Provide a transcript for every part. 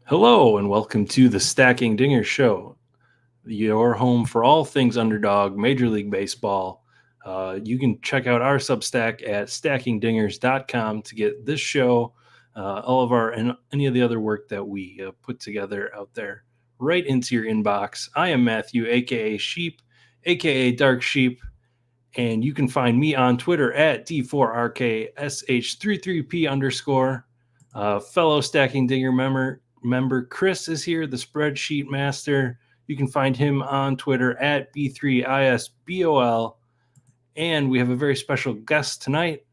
Hello and welcome to the Stacking Dinger Show, your home for all things Underdog, Major League Baseball. You can check out our Substack at stackingdingers.com to get this show, all of our and any of the other work that we put together out there right into your inbox. I am Matthew, aka Sheep, aka Dark Sheep, and you can find me on Twitter at D4RKSH33P _. Fellow Stacking Dinger member Chris is here, the spreadsheet master. You can find him on Twitter at B3ISBOL. And we have a very special guest tonight,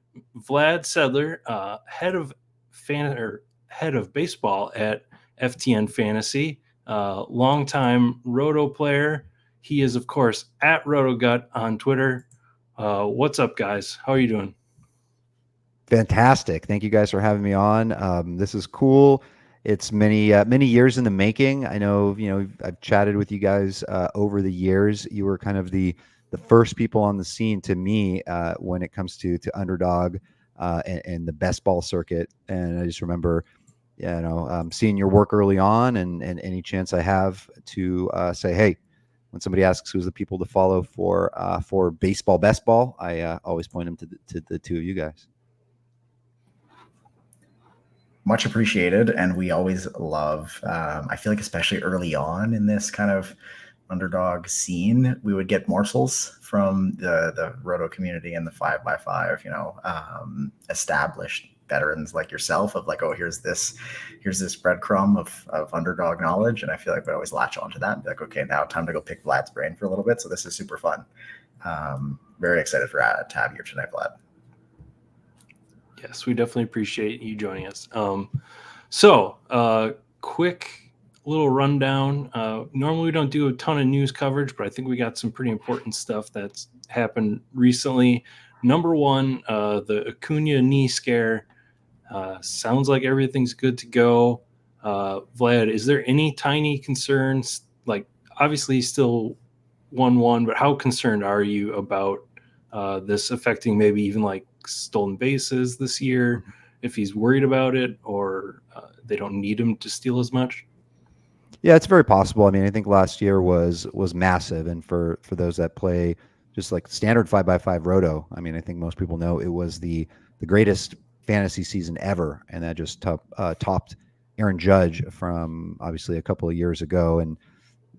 Vlad Sedler, head of baseball at FTN Fantasy, longtime roto player. He is, of course, at RotoGut on Twitter. What's up, guys? How are you doing? Fantastic. Thank you guys for having me on. This is cool. It's many years in the making. I know, I've chatted with you guys over the years. You were kind of the first people on the scene to me when it comes to Underdog and the best ball circuit. And I just remember, seeing your work early on, and any chance I have to say, hey, when somebody asks who's the people to follow for baseball, best ball, I always point them to the two of you guys. Much appreciated, and we always love, I feel like especially early on in this kind of Underdog scene, we would get morsels from the roto community and the 5x5, established veterans like yourself of like, oh, here's this breadcrumb of Underdog knowledge, and I feel like we always latch onto that and be like, okay, now time to go pick Vlad's brain for a little bit. So this is super fun. Very excited to have you here tonight, Vlad. Yes, we definitely appreciate you joining us. Quick little rundown. Normally we don't do a ton of news coverage, but I think we got some pretty important stuff that's happened recently. Number one, the Acuna knee scare. Sounds like everything's good to go. Vlad, is there any tiny concerns? Like, obviously he's still 1-1, but how concerned are you about this affecting maybe even like stolen bases this year, if he's worried about it, or they don't need him to steal as much? Yeah, it's very possible. I mean, I think last year was massive, and for those that play just like standard 5x5 roto, I mean, I think most people know it was the greatest fantasy season ever, and that just topped Aaron Judge from obviously a couple of years ago. And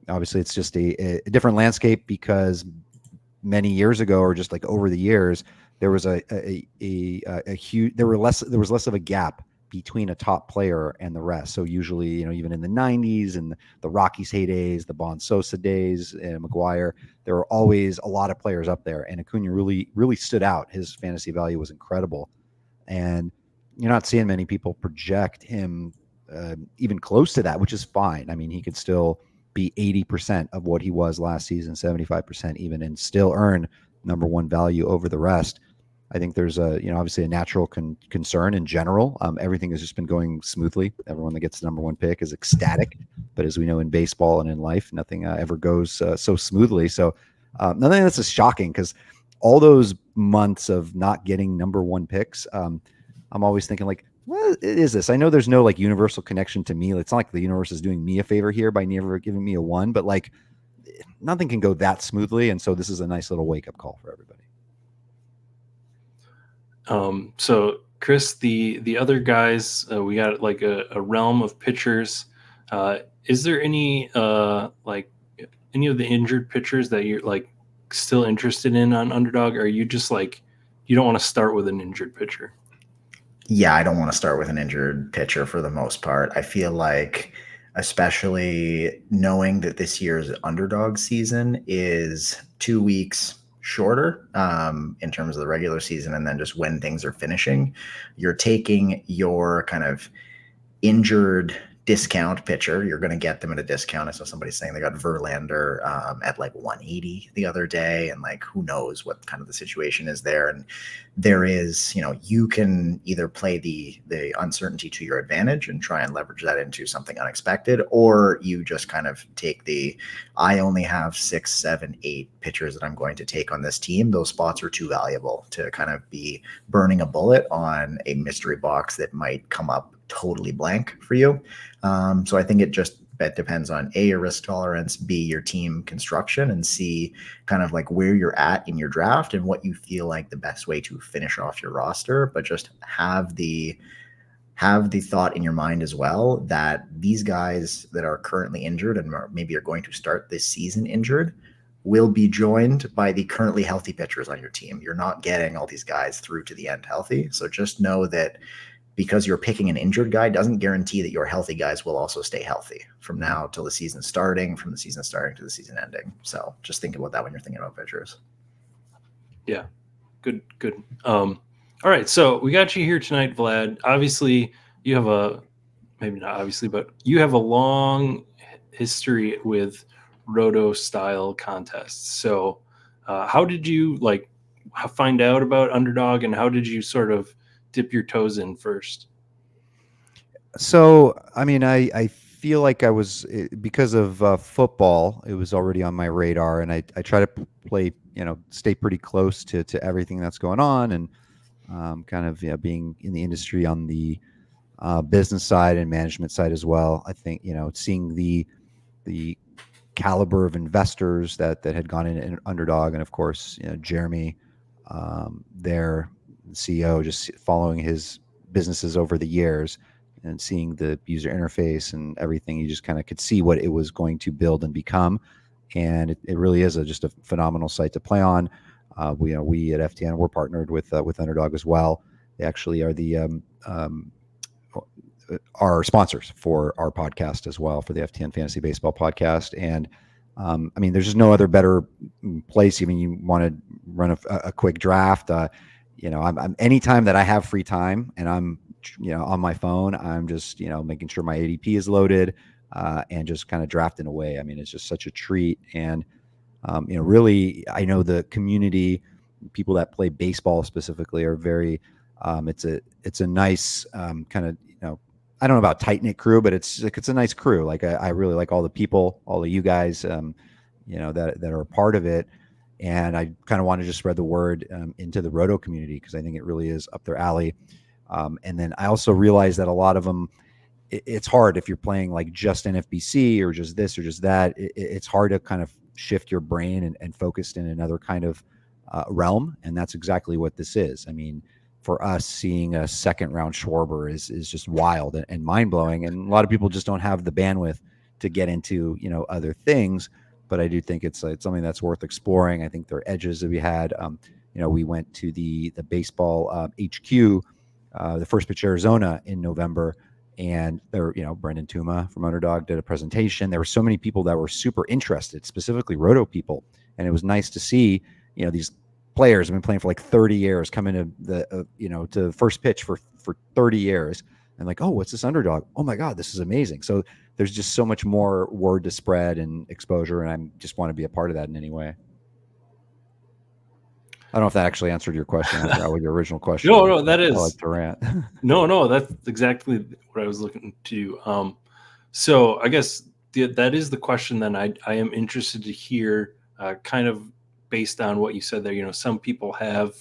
obviously, it's just a different landscape because many years ago, or just like over the years, there was a huge there was less of a gap between a top player and the rest. So usually, even in the 90s and the Rockies heydays, the Bon Sosa days, and McGuire, there were always a lot of players up there. And Acuna really stood out. His fantasy value was incredible. And you're not seeing many people project him even close to that, which is fine. I mean, he could still be 80% of what he was last season, 75% even, and still earn number one value over the rest. I think there's obviously a natural concern in general. Everything has just been going smoothly. Everyone that gets the number one pick is ecstatic. But as we know in baseball and in life, nothing ever goes so smoothly. So nothing that's just shocking, because all those months of not getting number one picks, I'm always thinking like, what is this? I know there's no like universal connection to me. It's not like the universe is doing me a favor here by never giving me a one, but like nothing can go that smoothly. And so this is a nice little wake-up call for everybody. So Chris, the other guys, we got like a realm of pitchers. Is there any like any of the injured pitchers that you're like still interested in on Underdog? Or are you just like, you don't want to start with an injured pitcher? Yeah, I don't want to start with an injured pitcher for the most part. I feel like, especially knowing that this year's Underdog season is 2 weeks shorter in terms of the regular season, and then just when things are finishing, you're taking your kind of injured discount pitcher. You're going to get them at a discount. I saw somebody saying they got Verlander at like 180 the other day, and like who knows what kind of the situation is there. And there is, you can either play the uncertainty to your advantage and try and leverage that into something unexpected, or you just kind of take I only have 6, 7, 8 pitchers that I'm going to take on this team. Those spots are too valuable to kind of be burning a bullet on a mystery box that might come up totally blank for you. So I think that depends on A, your risk tolerance, B, your team construction, and C, kind of like where you're at in your draft and what you feel like the best way to finish off your roster. But just have the thought in your mind as well that these guys that are currently injured and maybe are going to start this season injured will be joined by the currently healthy pitchers on your team. You're not getting all these guys through to the end healthy. So just know that because you're picking an injured guy doesn't guarantee that your healthy guys will also stay healthy from now till the season starting, from the season starting to the season ending. So just think about that when you're thinking about pitchers. Yeah, good. All right, so we got you here tonight, Vlad. Obviously, you have maybe not obviously, but you have a long history with roto style contests. So, how did you find out about Underdog, and how did you sort of dip your toes in first? So, I mean, I feel like because of football, it was already on my radar, and I try to play, stay pretty close to everything that's going on, and kind of being in the industry on the business side and management side as well. I think seeing the caliber of investors that had gone in Underdog, and of course, Jeremy, their CEO, just following his businesses over the years and seeing the user interface and everything, you just kind of could see what it was going to build and become. And it really is just a phenomenal site to play on. We at FTN, we're partnered with Underdog as well. They actually are our sponsors for our podcast as well, for the FTN Fantasy Baseball podcast. And I mean, there's just no other better place. I mean, you want to run a quick draft. I'm anytime that I have free time and I'm on my phone, I'm just making sure my ADP is loaded and just kind of drafting away. I mean, it's just such a treat. And really, I know the community, people that play baseball specifically, are very. It's a nice kind of I don't know about tight knit crew, but it's a nice crew. Like I really like all the people, all of you guys, that are a part of it. And I kind of want to just spread the word into the roto community because I think it really is up their alley. And then I also realize that a lot of them, it's hard if you're playing like just NFBC or just this or just that. It's hard to kind of shift your brain and focus in another kind of realm. And that's exactly what this is. I mean, for us, seeing a second round Schwarber is just wild and mind blowing. And a lot of people just don't have the bandwidth to get into, other things. But I do think it's something that's worth exploring. I think there are edges that we had. We went to the baseball HQ, the First Pitch Arizona in November. And there, Brendan Tuma from Underdog did a presentation. There were so many people that were super interested, specifically roto people. And it was nice to see, these players have been playing for like 30 years, come into the, to First Pitch for 30 years. And like, oh, what's this Underdog? Oh my God, this is amazing. So there's just so much more word to spread and exposure. And I just want to be a part of that in any way. I don't know if that actually answered your question. I forgot what your original question was. No, that is. I like to rant. No, that's exactly what I was looking to. So I guess that is the question. Then I am interested to hear, kind of based on what you said there. Some people have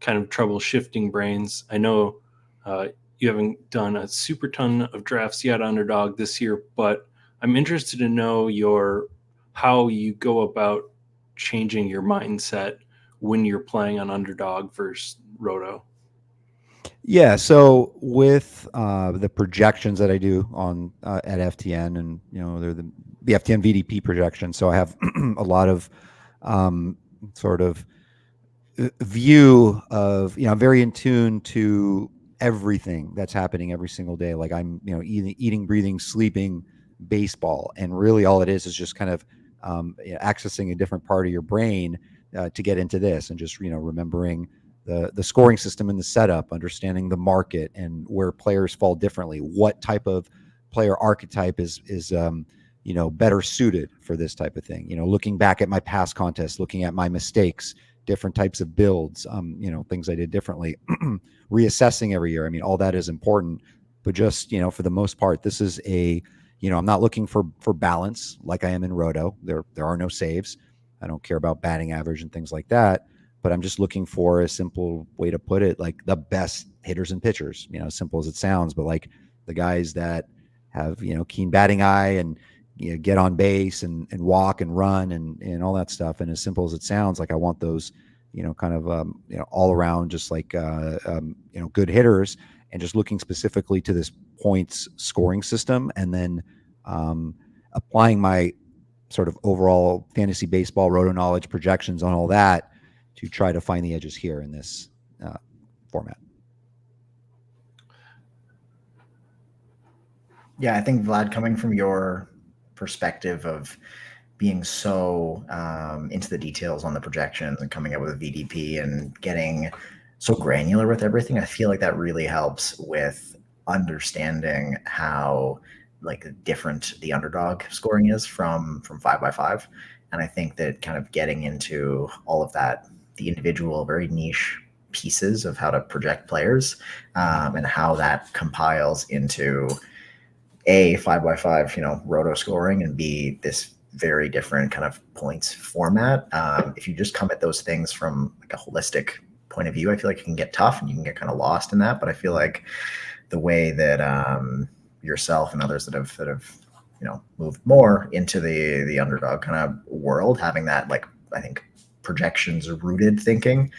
kind of trouble shifting brains. I know you haven't done a super ton of drafts yet, Underdog, this year, but I'm interested to know how you go about changing your mindset when you're playing on Underdog versus Roto. Yeah, so with the projections that I do on at FTN, and they're the FTN VDP projections, so I have a lot of sort of view of I'm very in tune to everything that's happening every single day. Like I'm eating, breathing, sleeping baseball, and really all it is just kind of accessing a different part of your brain to get into this, and just remembering the scoring system and the setup, understanding the market and where players fall differently, what type of player archetype is better suited for this type of thing. Looking back at my past contests, looking at my mistakes, different types of builds, things I did differently, reassessing every year. I mean, all that is important, but just, for the most part, this is I'm not looking for balance like I am in Roto. There are no saves. I don't care about batting average and things like that, but I'm just looking for a simple way to put it, like the best hitters and pitchers, as simple as it sounds, but like the guys that have, keen batting eye and, get on base and walk and run and all that stuff. And as simple as it sounds, like I want those, kind of, all around, just like, good hitters, and just looking specifically to this points scoring system, and then applying my sort of overall fantasy baseball roto knowledge, projections on all that, to try to find the edges here in this format. Yeah, I think, Vlad, coming from your perspective of being so into the details on the projections and coming up with a VDP and getting so granular with everything, I feel like that really helps with understanding how like different the underdog scoring is from 5x5. And I think that kind of getting into all of that, the individual, very niche pieces of how to project players, and how that compiles into A, 5x5, roto scoring, and B, this very different kind of points format. If you just come at those things from like a holistic point of view, I feel like it can get tough and you can get kind of lost in that. But I feel like the way that yourself and others that have moved more into the underdog kind of world, having that, like, I think, projections rooted thinking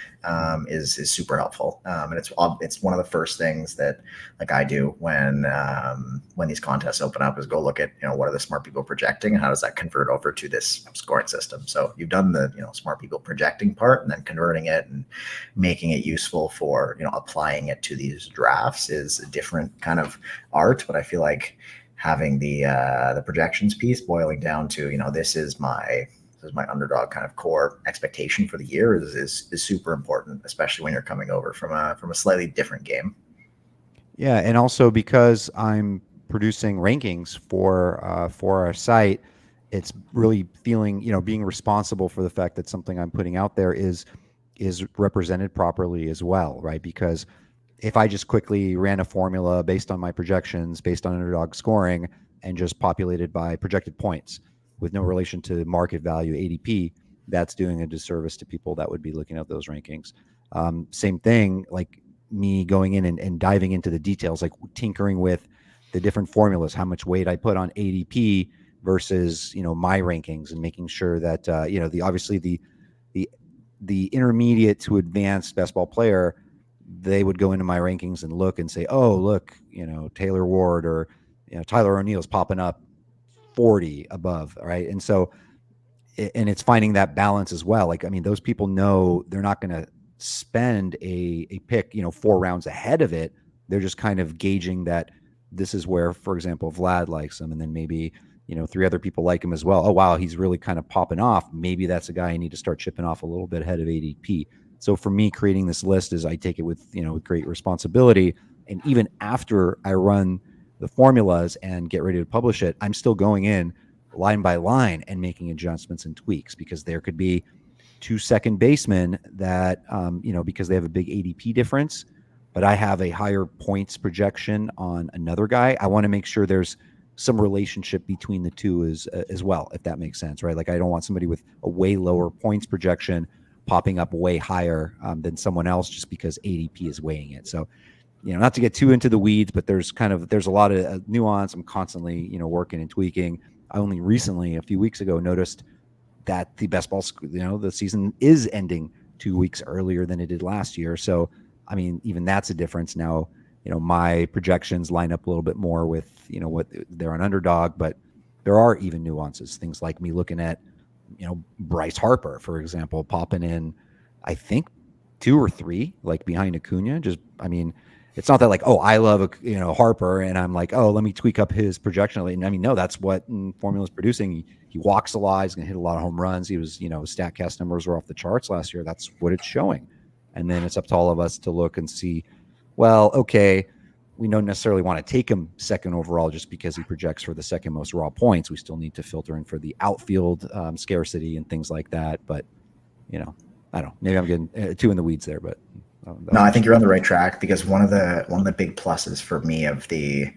is super helpful, and it's one of the first things that like I do when these contests open up, is go look at what are the smart people projecting and how does that convert over to this scoring system. So you've done the smart people projecting part, and then converting it and making it useful for applying it to these drafts is a different kind of art. But I feel like having the projections piece boiling down to this is my underdog kind of core expectation for the year is super important, especially when you're coming over from a slightly different game. Yeah, and also because I'm producing rankings for our site, it's really feeling, being responsible for the fact that something I'm putting out there is represented properly as well, right? Because if I just quickly ran a formula based on my projections, based on underdog scoring, and just populated by projected points with no relation to market value ADP, that's doing a disservice to people that would be looking at those rankings. Same thing, like me going in and diving into the details, like tinkering with the different formulas, how much weight I put on ADP versus my rankings, and making sure that obviously the intermediate to advanced best ball player, they would go into my rankings and look and say, oh, look, Taylor Ward or Tyler O'Neill's popping up 40 above, right? And so, and it's finding that balance as well. Like, I mean, those people know they're not going to spend a pick, 4 rounds ahead of it. They're just kind of gauging that this is where, for example, Vlad likes him, and then maybe 3 other people like him as well. Oh wow, he's really kind of popping off. Maybe that's a guy I need to start chipping off a little bit ahead of ADP. So for me, creating this list is, I take it with with great responsibility. And even after I run the formulas and get ready to publish it, I'm still going in line by line and making adjustments and tweaks, because there could be 2 second basemen that, because they have a big ADP difference, but I have a higher points projection on another guy. I want to make sure there's some relationship between the two as well, if that makes sense, right? Like, I don't want somebody with a way lower points projection popping up way higher than someone else just because ADP is weighing it. So, not to get too into the weeds, but there's a lot of nuance. I'm constantly, working and tweaking. I only recently, a few weeks ago, noticed that the best ball, the season is ending 2 weeks earlier than it did last year. So, I mean, even that's a difference now. My projections line up a little bit more with, what they're on Underdog, but there are even nuances. Things like me looking at, Bryce Harper, for example, popping in, I think 2 or 3, like behind Acuna. Just, I mean, it's not that like, oh, I love, Harper, and I'm like, oh, let me tweak up his projection. I mean, no, that's what Formula's producing. He walks a lot. He's going to hit a lot of home runs. He was, StatCast numbers were off the charts last year. That's what it's showing. And then it's up to all of us to look and see, well, okay, we don't necessarily want to take him second overall just because he projects for the second most raw points. We still need to filter in for the outfield scarcity and things like that. But, I don't know. Maybe I'm getting too in the weeds there, but No, I think you're on the right track, because one of the big pluses for me of the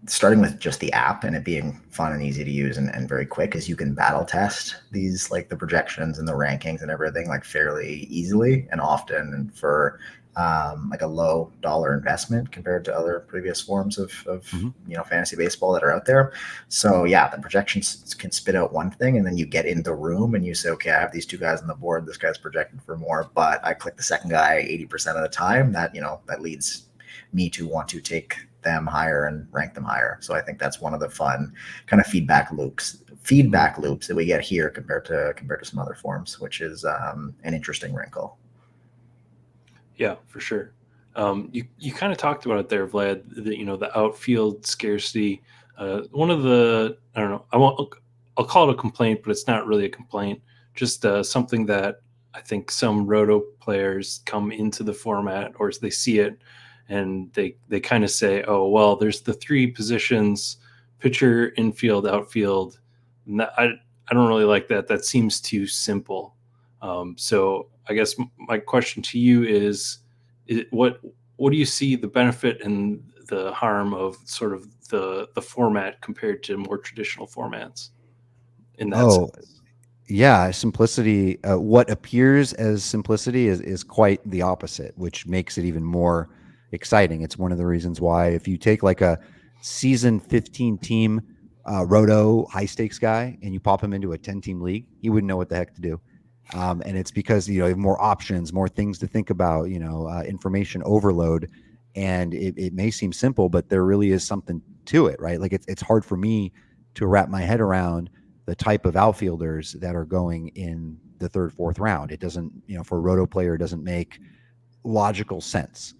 starting with just the app and it being fun and easy to use and very quick is you can battle test these, like the projections and the rankings and everything, like fairly easily and often. And for like a low dollar investment compared to other previous forms of Mm-hmm. fantasy baseball that are out there. So yeah, the projections can spit out one thing, and then you get in the room and you say, okay, I have these two guys on the board. This guy's projected for more, but I click the second guy 80% of the time. That leads me to want to take them higher and rank them higher. So I think that's one of the fun kind of feedback loops that we get here compared to some other forms, which is an interesting wrinkle. Yeah, for sure. You kind of talked about it there, Vlad. The outfield scarcity. One of the I don't know. I'll call it a complaint, but it's not really a complaint. Just something that I think some roto players come into the format, or they see it, and they kind of say, "Oh, well, there's the three positions: pitcher, infield, outfield." And I don't really like that. That seems too simple. So I guess my question to you is, what do you see the benefit and the harm of sort of the format compared to more traditional formats in that Oh, sense? yeah, simplicity. What appears as simplicity is quite the opposite, which makes it even more exciting. It's one of the reasons why if you take like a season 15 team roto high stakes guy and you pop him into a 10-team league, he wouldn't know what the heck to do. And it's because you have more options, more things to think about, information overload, and it may seem simple, but there really is something to it, right? Like it's hard for me to wrap my head around the type of outfielders that are going in the third, fourth round. It doesn't, for a roto player, it doesn't make logical sense.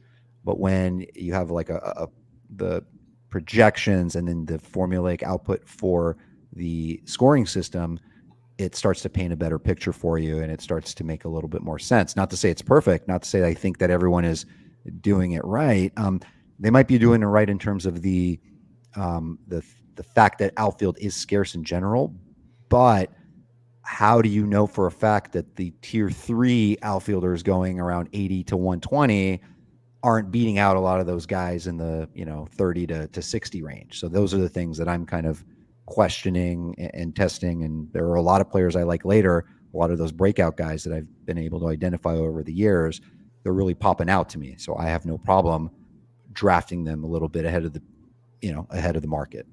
But when you have like the projections and then the formulaic output for the scoring system, it starts to paint a better picture for you and it starts to make a little bit more sense. Not to say it's perfect, not to say I think that everyone is doing it right. They might be doing it right in terms of the fact that outfield is scarce in general, but how do you know for a fact that the tier 3 outfielders going around 80 to 120 aren't beating out a lot of those guys in the 30 to 60 range? So those are the things that I'm kind of questioning and testing. And there are a lot of players I like later, a lot of those breakout guys that I've been able to identify over the years. They're really popping out to me, so I have no problem drafting them a little bit ahead of the market.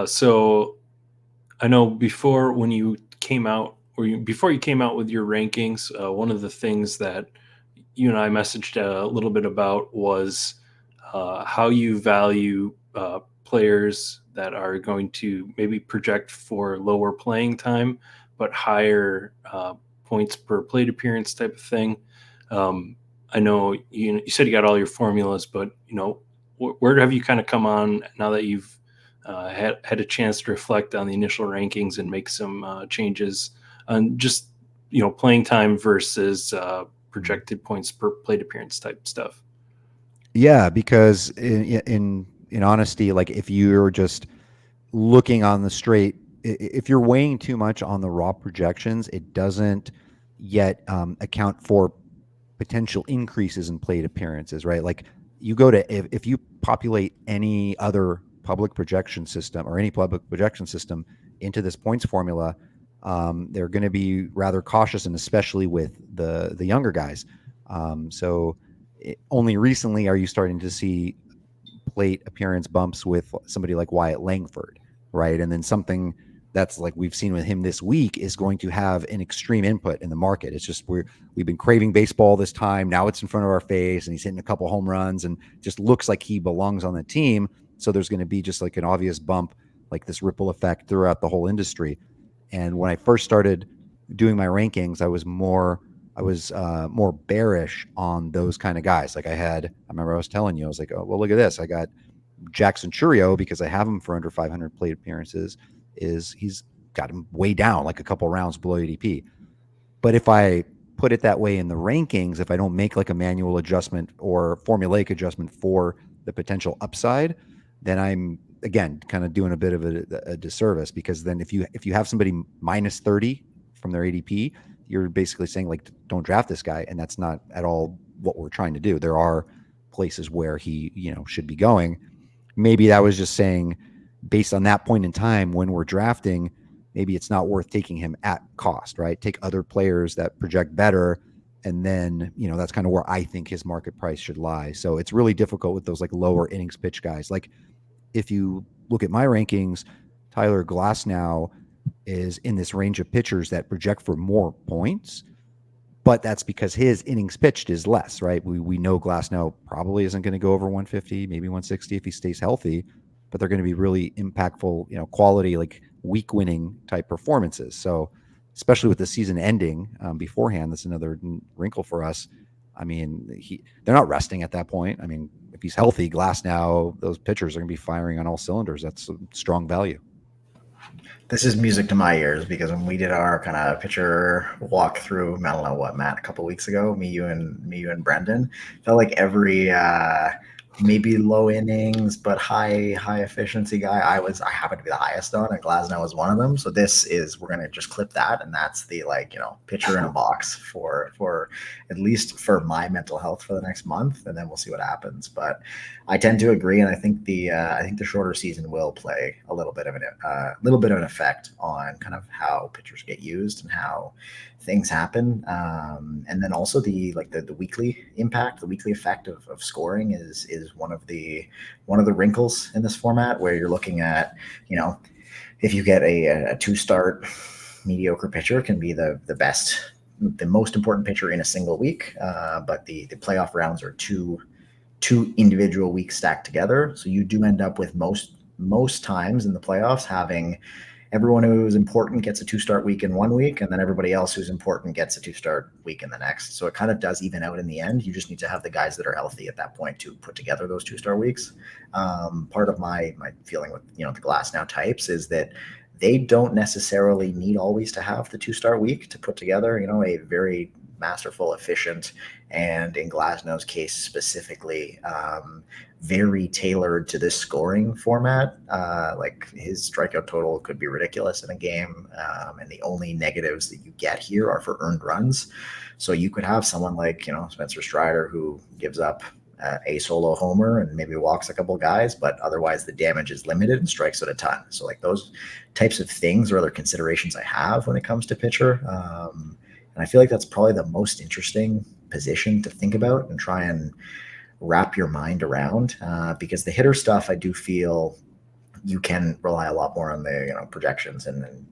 So I know before when you came out, before you came out with your rankings, one of the things that you and I messaged a little bit about was how you value players that are going to maybe project for lower playing time, but higher points per plate appearance type of thing. Um, I know you said you got all your formulas, but where have you kind of come on now that you've had a chance to reflect on the initial rankings and make some changes on just playing time versus projected points per plate appearance type stuff? Yeah, because in honesty, like if you're just looking on the straight, if you're weighing too much on the raw projections, it doesn't yet account for potential increases in plate appearances, right? Like you go to if you populate any other public projection system or any public projection system into this points formula, they're going to be rather cautious, and especially with the younger guys. Only recently are you starting to see plate appearance bumps with somebody like Wyatt Langford, right? And then something that's like we've seen with him this week is going to have an extreme input in the market. It's just we've been craving baseball this time. Now it's in front of our face and he's hitting a couple home runs and just looks like he belongs on the team. So there's going to be just like an obvious bump, like this ripple effect throughout the whole industry. And when I first started doing my rankings, I was more bearish on those kind of guys. Like I remember I was telling you, I was like, oh, well, look at this. I got Jackson Churio because I have him for under 500 plate appearances. He's got him way down, like a couple rounds below ADP. But if I put it that way in the rankings, if I don't make like a manual adjustment or formulaic adjustment for the potential upside, then I'm again kind of doing a bit of a disservice, because then if you have somebody minus 30 from their ADP, you're basically saying like don't draft this guy, and that's not at all what we're trying to do. There are places where he should be going. Maybe that was just saying based on that point in time when we're drafting, maybe it's not worth taking him at cost, right? Take other players that project better. And then, that's kind of where I think his market price should lie. So it's really difficult with those like lower innings pitch guys. Like if you look at my rankings, Tyler Glasnow is in this range of pitchers that project for more points, but that's because his innings pitched is less, right? We know Glasnow probably isn't going to go over 150, maybe 160 if he stays healthy, but they're going to be really impactful, quality, like week winning type performances. So, especially with the season ending beforehand, that's another wrinkle for us. I mean, they're not resting at that point. I mean, if he's healthy, Glasnow, those pitchers are going to be firing on all cylinders. That's a strong value. This is music to my ears because when we did our kind of pitcher walkthrough, I don't know what, Matt, a couple weeks ago, me, you, and Brendan, felt like every maybe low innings but high efficiency guy I happened to be the highest on, and Glasnow was one of them. So we're gonna just clip that, and that's the pitcher in a box for at least for my mental health for the next month, and then we'll see what happens. But I tend to agree, and I think the shorter season will play a little bit of an effect on kind of how pitchers get used and how things happen. And then also the weekly impact, the weekly effect of scoring is one of the wrinkles in this format, where you're looking at, if you get a two-start mediocre pitcher, can be the most important pitcher in a single week. But the playoff rounds are two individual weeks stacked together. So you do end up with most times in the playoffs having everyone who's important gets a two-start week in 1 week, and then everybody else who's important gets a two-start week in the next. So it kind of does even out in the end. You just need to have the guys that are healthy at that point to put together those two-start weeks. Part of my feeling with the Glasnow types is that they don't necessarily need always to have the two-start week to put together a very masterful, efficient, and in Glasnow's case specifically, very tailored to this scoring format. Like his strikeout total could be ridiculous in a game, and the only negatives that you get here are for earned runs. So you could have someone like Spencer Strider, who gives up a solo homer and maybe walks a couple guys, but otherwise the damage is limited and strikes out a ton. So like those types of things are other considerations I have when it comes to pitcher. And I feel like that's probably the most interesting position to think about and try and wrap your mind around, because the hitter stuff, I do feel you can rely a lot more on the projections and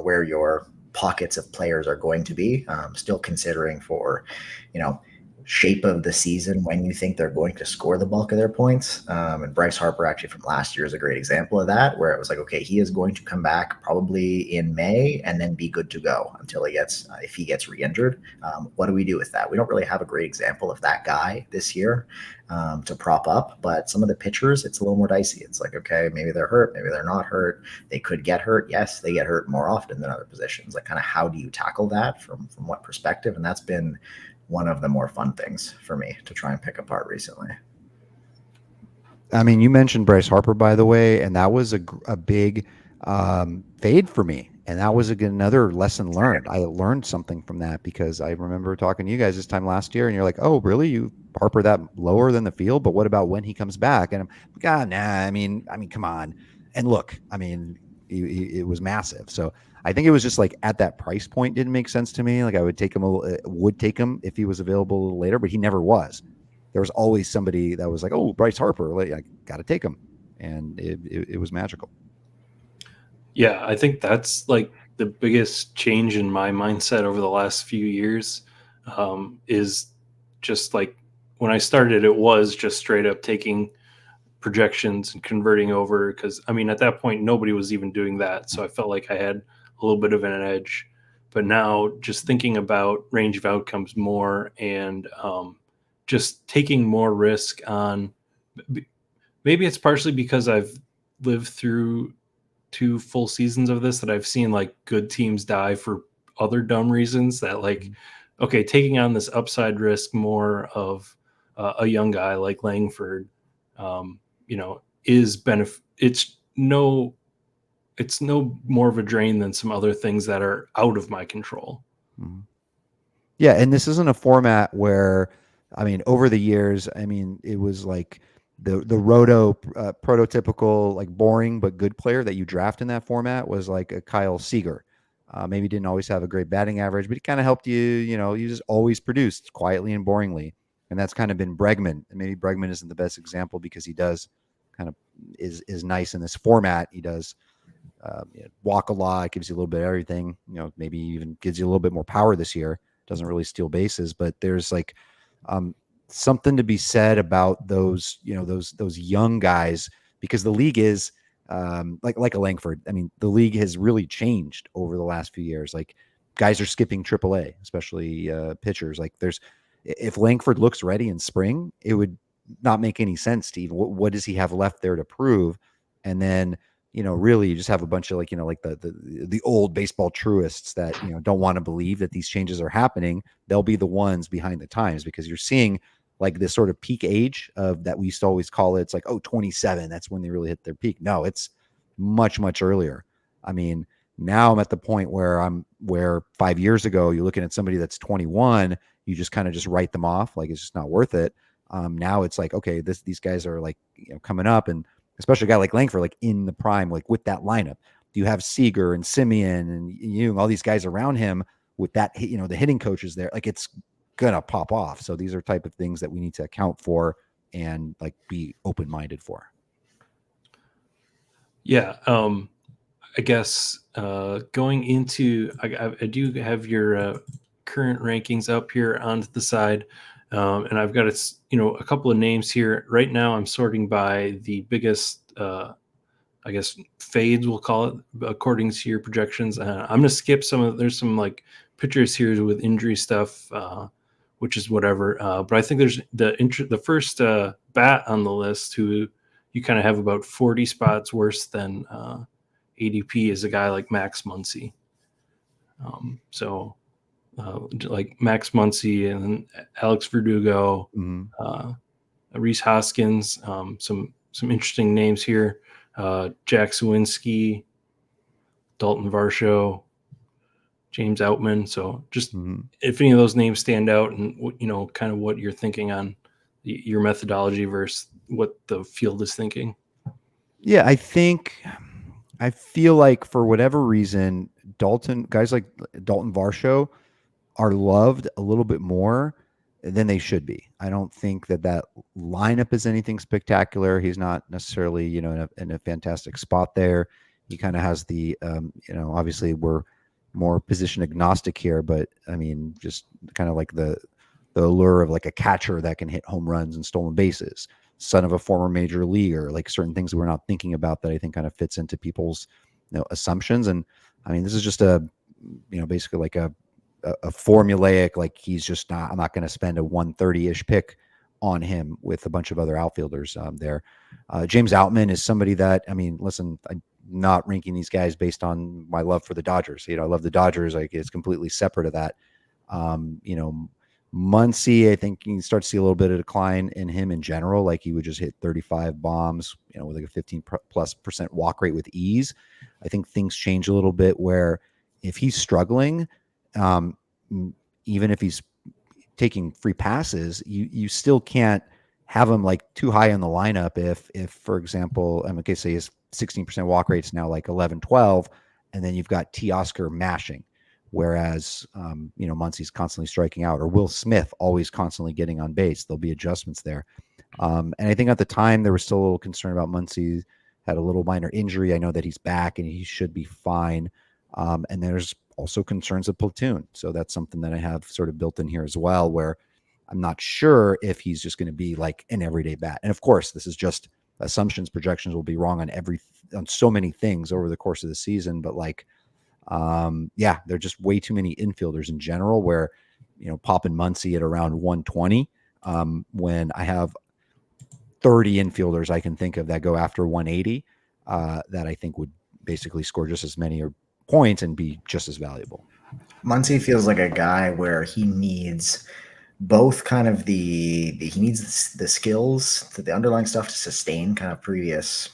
where your pockets of players are going to be. Still considering for shape of the season when you think they're going to score the bulk of their points. And Bryce Harper, actually from last year, is a great example of that, where it was like, okay, he is going to come back probably in May and then be good to go until if he gets re-injured. What do we do with that? We don't really have a great example of that guy this year to prop up, but some of the pitchers, it's a little more dicey. It's like, okay, maybe they're hurt, maybe they're not hurt. They could get hurt. Yes, they get hurt more often than other positions. Like, kind of how do you tackle that from what perspective? And that's been one of the more fun things for me to try and pick apart recently. I mean, you mentioned Bryce Harper, by the way, and that was a big fade for me. And that was another lesson learned. I learned something from that because I remember talking to you guys this time last year, and you're like, "Oh, really? You Harper that lower than the field? But what about when he comes back?" And I'm like, nah. I mean, come on. And look, I mean, it was massive. So I think it was just like at that price point didn't make sense to me. Like I would take him if he was available a little later, but he never was. There was always somebody that was like, "Oh, Bryce Harper, I got to take him," and it was magical. Yeah, I think that's like the biggest change in my mindset over the last few years, is just like when I started, it was just straight up taking projections and converting over, because I mean at that point nobody was even doing that, so I felt like I had a little bit of an edge. But now just thinking about range of outcomes more, and just taking more risk on, maybe it's partially because I've lived through 2 full seasons of this, that I've seen like good teams die for other dumb reasons, that like, okay, taking on this upside risk more of a young guy like Langford, is it's no more of a drain than some other things that are out of my control. Mm-hmm. Yeah, and this isn't a format where, I mean, over the years, I mean, it was like the roto prototypical like boring but good player that you draft in that format was like a Kyle Seager. Maybe didn't always have a great batting average, but he kind of helped you. You just always produced quietly and boringly, and that's kind of been Bregman. And maybe Bregman isn't the best example because he does kind of is nice in this format. He does walk a lot, gives you a little bit of everything. Maybe even gives you a little bit more power this year. Doesn't really steal bases, but there's like um, something to be said about those, those young guys because the league is like a Langford. I mean, the league has really changed over the last few years. Like guys are skipping AAA, especially pitchers. Like if Langford looks ready in spring, it would not make any sense to even what does he have left there to prove, and then really you just have a bunch of like the old baseball truists that don't want to believe that these changes are happening. They'll be the ones behind the times because you're seeing like this sort of peak age of that we used to always call it. It's like, oh, 27, that's when they really hit their peak. No, it's much, much earlier. I mean, now I'm at the point where 5 years ago, you're looking at somebody that's 21, you just kind of just write them off. Like it's just not worth it. Now it's like, okay, these guys are like, coming up, and especially a guy like Langford, like in the prime, like with that lineup. You have Seager and Simeon and all these guys around him with that, the hitting coaches there. Like it's gonna pop off. So these are type of things that we need to account for and like be open minded for. Yeah. I guess going into, I do have your current rankings up here onto the side, and I've got a couple of names here right now. I'm sorting by the biggest, I guess, fades, we'll call it, according to your projections. I'm gonna skip there's some like pitchers here with injury stuff, which is whatever. But I think there's the first bat on the list who you kind of have about 40 spots worse than ADP is a guy like Max Muncy. Like Max Muncy and Alex Verdugo, Reese Hoskins, some interesting names here. Jack Sawinski, Dalton Varsho, James Outman. So just if any of those names stand out and kind of what you're thinking on your methodology versus what the field is thinking. Yeah, I feel like for whatever reason, guys like Dalton Varsho are loved a little bit more than they should be. I don't think that lineup is anything spectacular. He's not necessarily, in a fantastic spot there. He kind of has the, obviously we're more position agnostic here, but I mean, just kind of like the allure of like a catcher that can hit home runs and stolen bases, son of a former major leaguer, like certain things we're not thinking about that I think kind of fits into people's, assumptions. And I mean, this is just basically like a formulaic, like I'm not going to spend a 130-ish pick on him with a bunch of other outfielders there. James Outman is somebody that, I mean, listen, I'm not ranking these guys based on my love for the Dodgers. I love the Dodgers. Like it's completely separate of that. Muncy, I think you can start to see a little bit of decline in him in general. Like he would just hit 35 bombs, with like a 15+% walk rate with ease. I think things change a little bit where if he's struggling, even if he's taking free passes, you still can't have him like too high in the lineup. If for example, okay, say his 16% walk rate's now like 11, 12, and then you've got Teoscar mashing. Whereas, Muncy's constantly striking out, or Will Smith always constantly getting on base. There'll be adjustments there. And I think at the time there was still a little concern about Muncy. Had a little minor injury. I know that he's back and he should be fine. And there's also concerns of platoon. So that's something that I have sort of built in here as well, where I'm not sure if he's just going to be like an everyday bat. And of course, this is just assumptions. Projections will be wrong on so many things over the course of the season. But like, there are just way too many infielders in general where, popping Muncy at around 120, when I have 30 infielders I can think of that go after 180, that I think would basically score just as many points and be just as valuable. Muncy feels like a guy where he needs both kind of he needs the skills, the underlying stuff to sustain kind of previous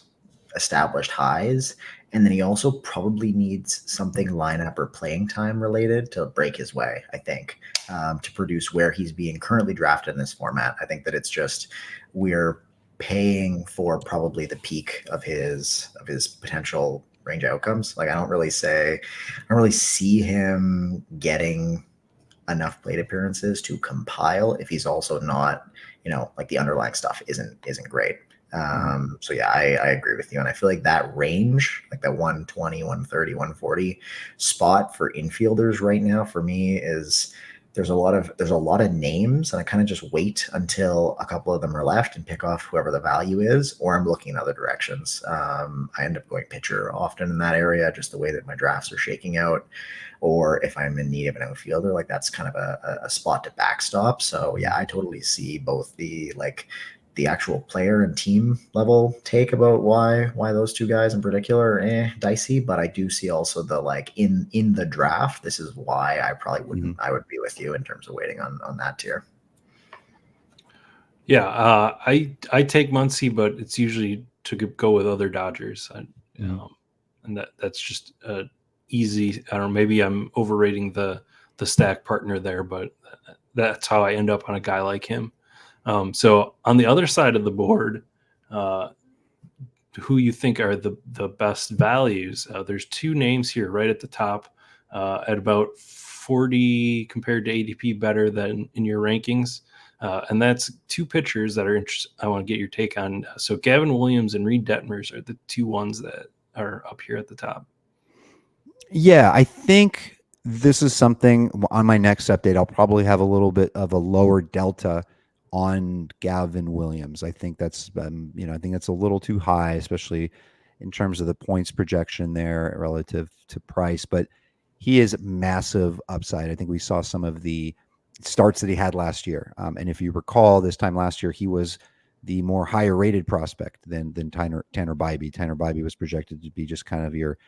established highs. And then he also probably needs something lineup or playing time related to break his way, I think, to produce where he's being currently drafted in this format. I think that it's just we're paying for probably the peak of his potential range outcomes. Like I don't really see him getting enough plate appearances to compile if he's also not, like the underlying stuff isn't great. So yeah, I agree with you. And I feel like that range, like that 120, 130, 140 spot for infielders right now for me is there's a lot of names, and I kind of just wait until a couple of them are left and pick off whoever the value is, or I'm looking in other directions. I end up going pitcher often in that area, just the way that my drafts are shaking out, or if I'm in need of an outfielder, like that's kind of a spot to backstop. So yeah, I totally see both the actual player and team level take about why those two guys in particular are dicey, but I do see also the like in the draft, this is why I probably wouldn't I would be with you in terms of waiting on that tier. Yeah, I take Muncy, but it's usually to go with other Dodgers, and that's just easy. I don't know. Maybe I'm overrating the stack partner there, but that's how I end up on a guy like him. So on the other side of the board, who you think are the best values? There's two names here right at the top, at about 40 compared to ADP better than in your rankings. And that's two pitchers that are interesting. I want to get your take on. So Gavin Williams and Reed Detmers are the two ones that are up here at the top. Yeah, I think this is something on my next update. I'll probably have a little bit of a lower delta on Gavin Williams. I think that's I think that's a little too high, especially in terms of the points projection there relative to price. But he is massive upside. I think we saw some of the starts that he had last year, and if you recall, this time last year he was the more higher rated prospect than Tanner Bybee. Tanner Bybee was projected to be just kind of your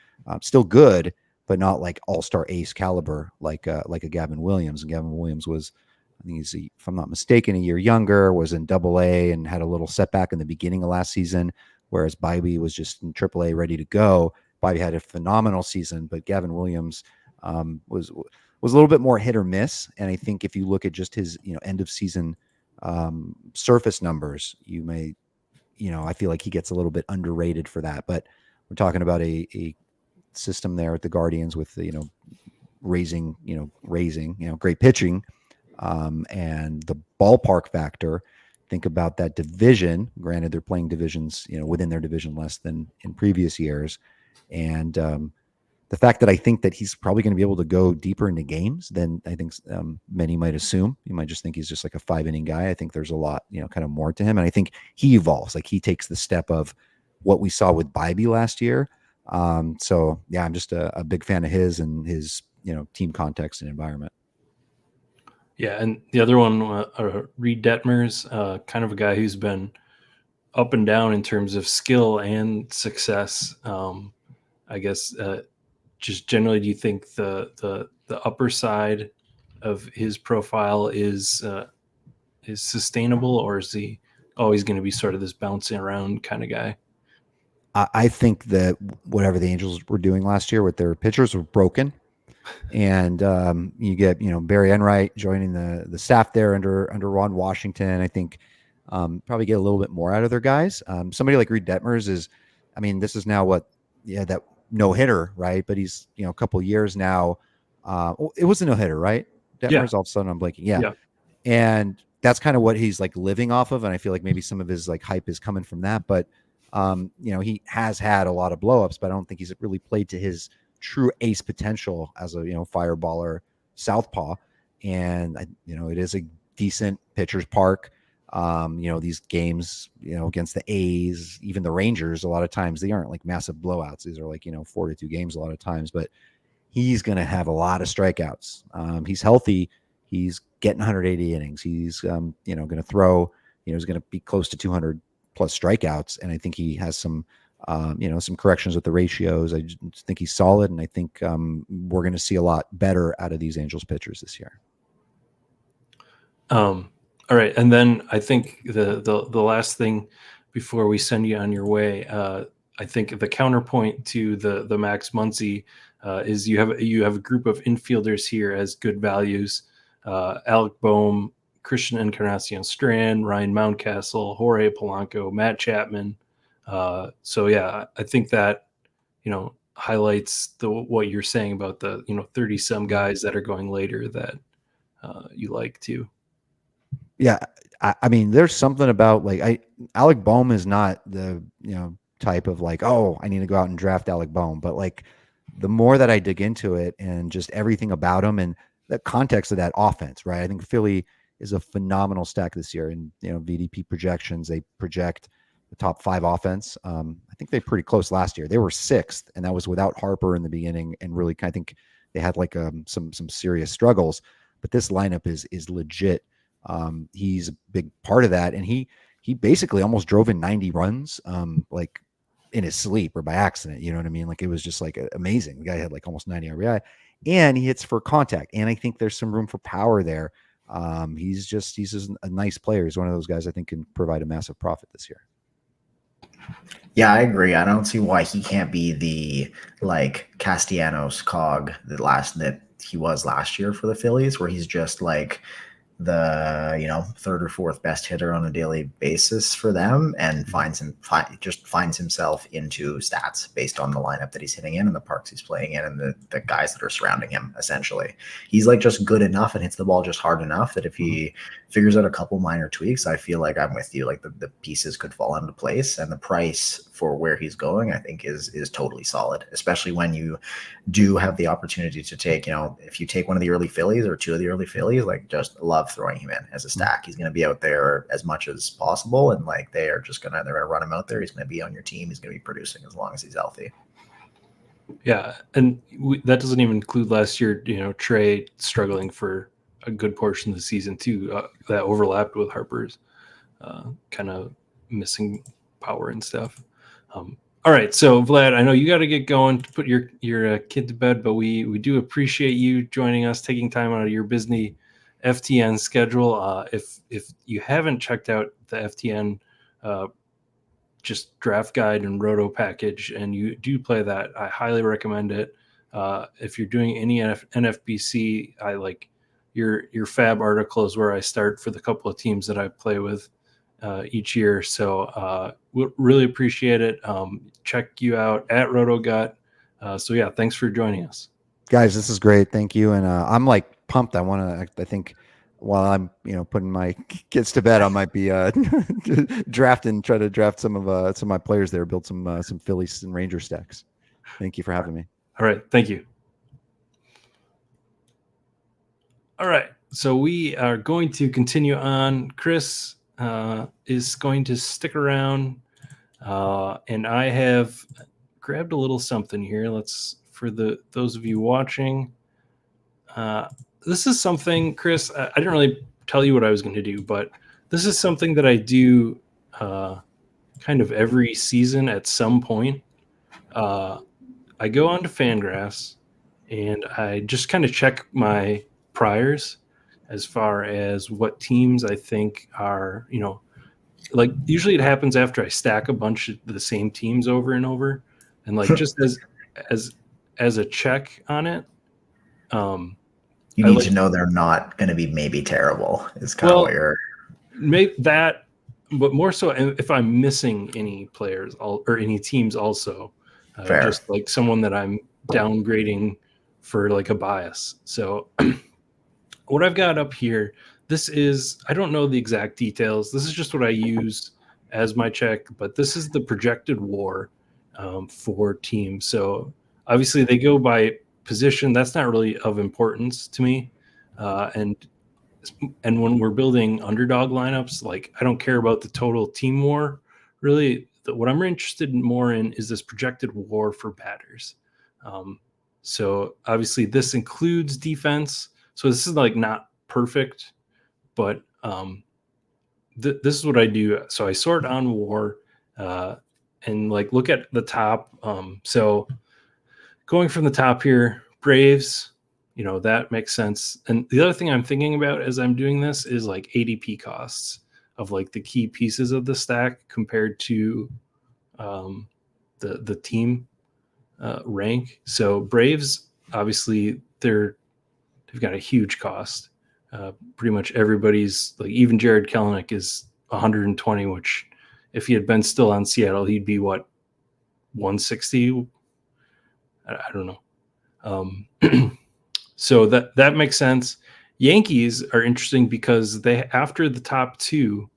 still good, but not like all-star ace caliber like a Gavin Williams. And Gavin Williams was, I think he's, if I'm not mistaken, a year younger, was in Double-A and had a little setback in the beginning of last season, whereas Bybee was just in Triple-A ready to go. Bybee had a phenomenal season, but Gavin Williams was a little bit more hit or miss. And I think if you look at just his end of season surface numbers, you may, I feel like he gets a little bit underrated for that. But we're talking about a system there at the Guardians with the raising great pitching, and the ballpark factor. Think about that division. Granted, they're playing divisions within their division less than in previous years, and the fact that I think that he's probably going to be able to go deeper into games than I think many might assume. You might just think he's just like a 5-inning guy. I think there's a lot kind of more to him, and I think he evolves. Like he takes the step of what we saw with Bybee last year. So yeah, I'm just a big fan of his and his, team context and environment. Yeah, and the other one, Reed Detmers, kind of a guy who's been up and down in terms of skill and success. I guess just generally, do you think the upper side of his profile is sustainable, or is he always going to be sort of this bouncing around kind of guy? I think that whatever the Angels were doing last year with their pitchers were broken. And you get Barry Enright joining the staff there under Ron Washington. I think probably get a little bit more out of their guys. Somebody like Reed Detmers is, I mean, this is now that no hitter, right? But he's a couple years now. It was a no hitter, right? Yeah. Detmers. All of a sudden, I'm blanking. Yeah, Yeah. and that's kind of what he's like living off of. And I feel like maybe some of his like hype is coming from that. But he has had a lot of blowups, but I don't think he's really played to his true ace potential as a fireballer southpaw. And it is a decent pitcher's park. These games against the A's, even the Rangers, a lot of times they aren't like massive blowouts. These are like 4-2 games a lot of times, but he's going to have a lot of strikeouts. He's healthy. He's getting 180 innings. He's going to throw. He's going to be close to 200 plus strikeouts, and I think he has some some corrections with the ratios. I just think he's solid, and I think we're going to see a lot better out of these Angels pitchers this year. All right, and then I think the last thing before we send you on your way, I think the counterpoint to the Max Muncy is you have a group of infielders here as good values. Alec Boehm, Christian Encarnacion Strand, Ryan Mountcastle, Jorge Polanco, Matt Chapman. So yeah, I think that, highlights what you're saying about the, 30 some guys that are going later that you like too. Yeah, I mean, there's something about Alec Boehm is not the type of like, oh, I need to go out and draft Alec Boehm, but like the more that I dig into it and just everything about him and the context of that offense, right? I think Philly is a phenomenal stack this year, and VDP projections, they project the top 5 offense. I think they pretty close last year. They were 6th, and that was without Harper in the beginning, and really I think they had like some serious struggles. But this lineup is legit. He's a big part of that, and he basically almost drove in 90 runs, like in his sleep or by accident. You know what I mean? Like it was just like amazing. The guy had like almost 90 RBI, and he hits for contact, and I think there's some room for power there. He's just a nice player. He's one of those guys I think can provide a massive profit this year. Yeah, I agree. I don't see why he can't be the like Castellanos cog that he was last year for the Phillies, where he's just like the third or fourth best hitter on a daily basis for them, and finds himself into stats based on the lineup that he's hitting in and the parks he's playing in and the guys that are surrounding him. Essentially, he's like just good enough and hits the ball just hard enough that if he figures out a couple minor tweaks, I feel like I'm with you. Like the pieces could fall into place, and the price for where he's going, I think, is totally solid, especially when you do have the opportunity to take, if you take one of the early Phillies or 2 of the early Phillies, like just love throwing him in as a stack. He's going to be out there as much as possible, and like they're going to run him out there. He's going to be on your team. He's going to be producing as long as he's healthy. Yeah, and that doesn't even include last year, Trey struggling for a good portion of the season too. That overlapped with Harper's kind of missing power and stuff. All right, so Vlad, I know you got to get going to put your kid to bed, but we do appreciate you joining us, taking time out of your busy FTN schedule. If you haven't checked out the FTN just draft guide and roto package, and you do play that, I highly recommend it. If you're doing any NFBC, I like your fab article is where I start for the couple of teams that I play with each year. So we really appreciate it. Check you out at RotoGut. So yeah, thanks for joining us, Guys. This is great. Thank you. And I'm like pumped. I think while I'm, putting my kids to bed, I might be try to draft some of my players there, build some Phillies and Ranger stacks. Thank you for having me. All right. Thank you. All right. So we are going to continue on. Chris is going to stick around. And I have grabbed a little something here. For those of you watching, this is something, Chris, I didn't really tell you what I was going to do, but this is something that I do kind of every season at some point. I go onto Fangraphs and I just kind of check my priors as far as what teams I think are, like usually it happens after I stack a bunch of the same teams over and over, and like just as a check on it. You need to know they're not going to be maybe terrible. Is kind of what you're. Maybe that, but more so if I'm missing any players or any teams also, just like someone that I'm downgrading for like a bias. So what I've got up here, I don't know the exact details. This is just what I use as my check, but this is the projected WAR for teams. So obviously they go by position. That's not really of importance to me. And when we're building underdog lineups, like I don't care about the total team WAR. Really, what I'm interested more in is this projected WAR for batters. So obviously this includes defense. So this is like not perfect, but this is what I do. So I sort on WAR and like look at the top. So going from the top here, Braves, that makes sense. And the other thing I'm thinking about as I'm doing this is like ADP costs of like the key pieces of the stack compared to the team rank. So Braves, obviously, they've got a huge cost. Pretty much everybody's, like, even Jared Kelenic is 120, which if he had been still on Seattle, he'd be what, 160? I don't know. So that makes sense. Yankees are interesting because they, after the top two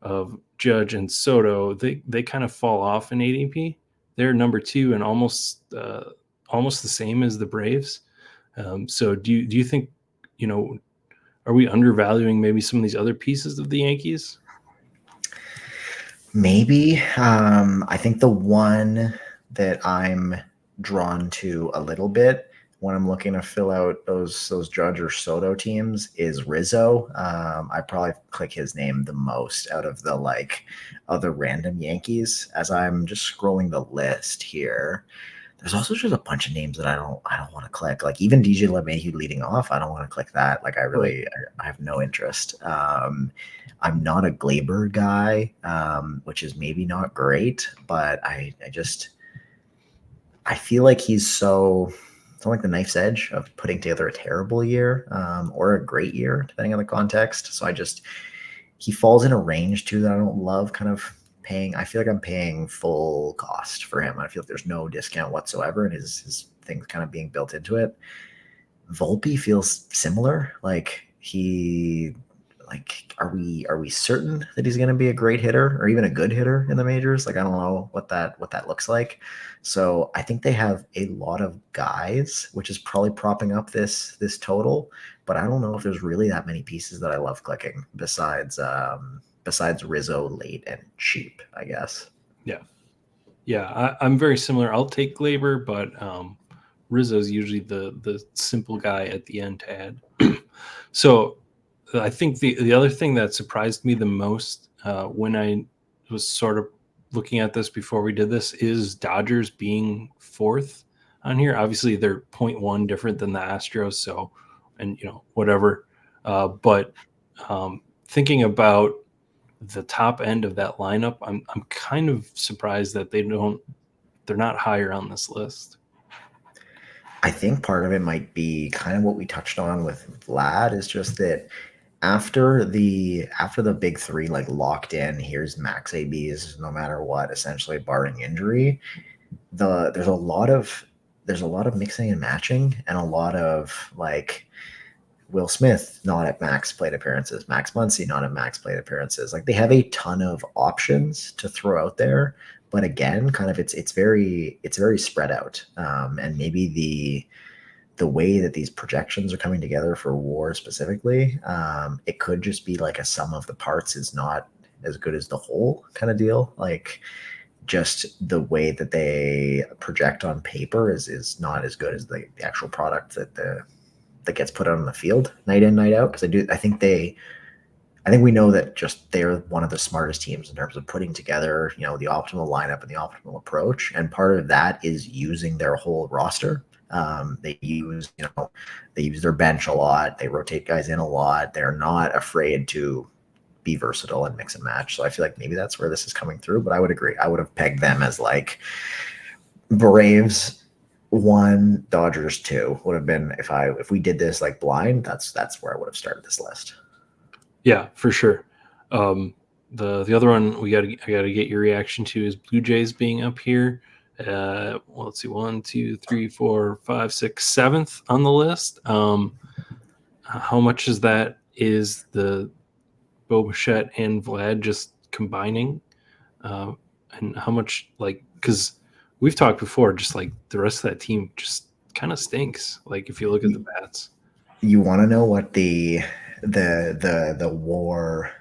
of Judge and Soto, they kind of fall off in ADP. They're number two and almost the same as the Braves. So do you think, are we undervaluing maybe some of these other pieces of the Yankees? Maybe. I think the one that I'm drawn to a little bit when I'm looking to fill out those Judge or Soto teams is Rizzo. I probably click his name the most out of the like other random Yankees as I'm just scrolling the list here. There's also just a bunch of names that I don't want to click. Like even DJ LeMahieu leading off, I don't want to click that. Like I have no interest. I'm not a Glaber guy, which is maybe not great, but I feel like he's so it's like the knife's edge of putting together a terrible year or a great year, depending on the context. So he falls in a range too that I don't love, kind of paying. I feel like I'm paying full cost for him. I feel like there's no discount whatsoever, and his things kind of being built into it. Volpe feels similar. Are we certain that he's going to be a great hitter or even a good hitter in the majors? Like I don't know what that looks like. So I think they have a lot of guys, which is probably propping up this total. But I don't know if there's really that many pieces that I love clicking besides Rizzo late and cheap, I guess. Yeah, I'm very similar. I'll take Glaber, but Rizzo's usually the simple guy at the end to add. So I think the other thing that surprised me the most when I was sort of looking at this before we did this is Dodgers being fourth on here. Obviously, they're 0.1 different than the Astros, so, and whatever. But thinking about the top end of that lineup, I'm kind of surprised that they're not higher on this list. I think part of it might be kind of what we touched on with Vlad is just that after the big three like locked in, here's max ABs no matter what, essentially barring injury. There's a lot of mixing and matching and a lot of like Will Smith not at max plate appearances, Max Muncy not at max plate appearances. Like they have a ton of options to throw out there, but again, kind of it's very spread out. And maybe the way that these projections are coming together for WAR specifically, it could just be like a sum of the parts is not as good as the whole kind of deal. Like just the way that they project on paper is not as good as the actual product that gets put out on the field night in, night out. Because I think we know that just they're one of the smartest teams in terms of putting together, the optimal lineup and the optimal approach. And part of that is using their whole roster. They use their bench a lot. They rotate guys in a lot. They're not afraid to be versatile and mix and match. So I feel like maybe that's where this is coming through. But I would agree. I would have pegged them as like Braves 1, Dodgers 2 would have been if we did this like blind. That's where I would have started this list. Yeah, for sure. The other one I got to get your reaction to is Blue Jays being up here. Well, let's see, 1, 2, 3, 4, 5, 6, 7th on the list. How much is that? Is the Bo Bichette and Vlad just combining? And how much, like, because we've talked before, just like the rest of that team just kind of stinks. Like if you look at the bats. You want to know what the war,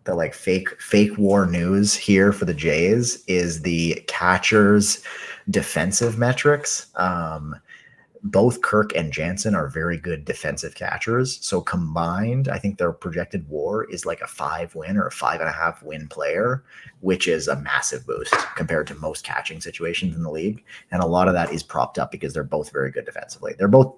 the like fake war news here for the Jays is the catchers defensive metrics. Both Kirk and Jansen are very good defensive catchers. So combined, I think their projected WAR is like a 5 win or a 5.5 win player, which is a massive boost compared to most catching situations in the league. And a lot of that is propped up because they're both very good defensively. They're both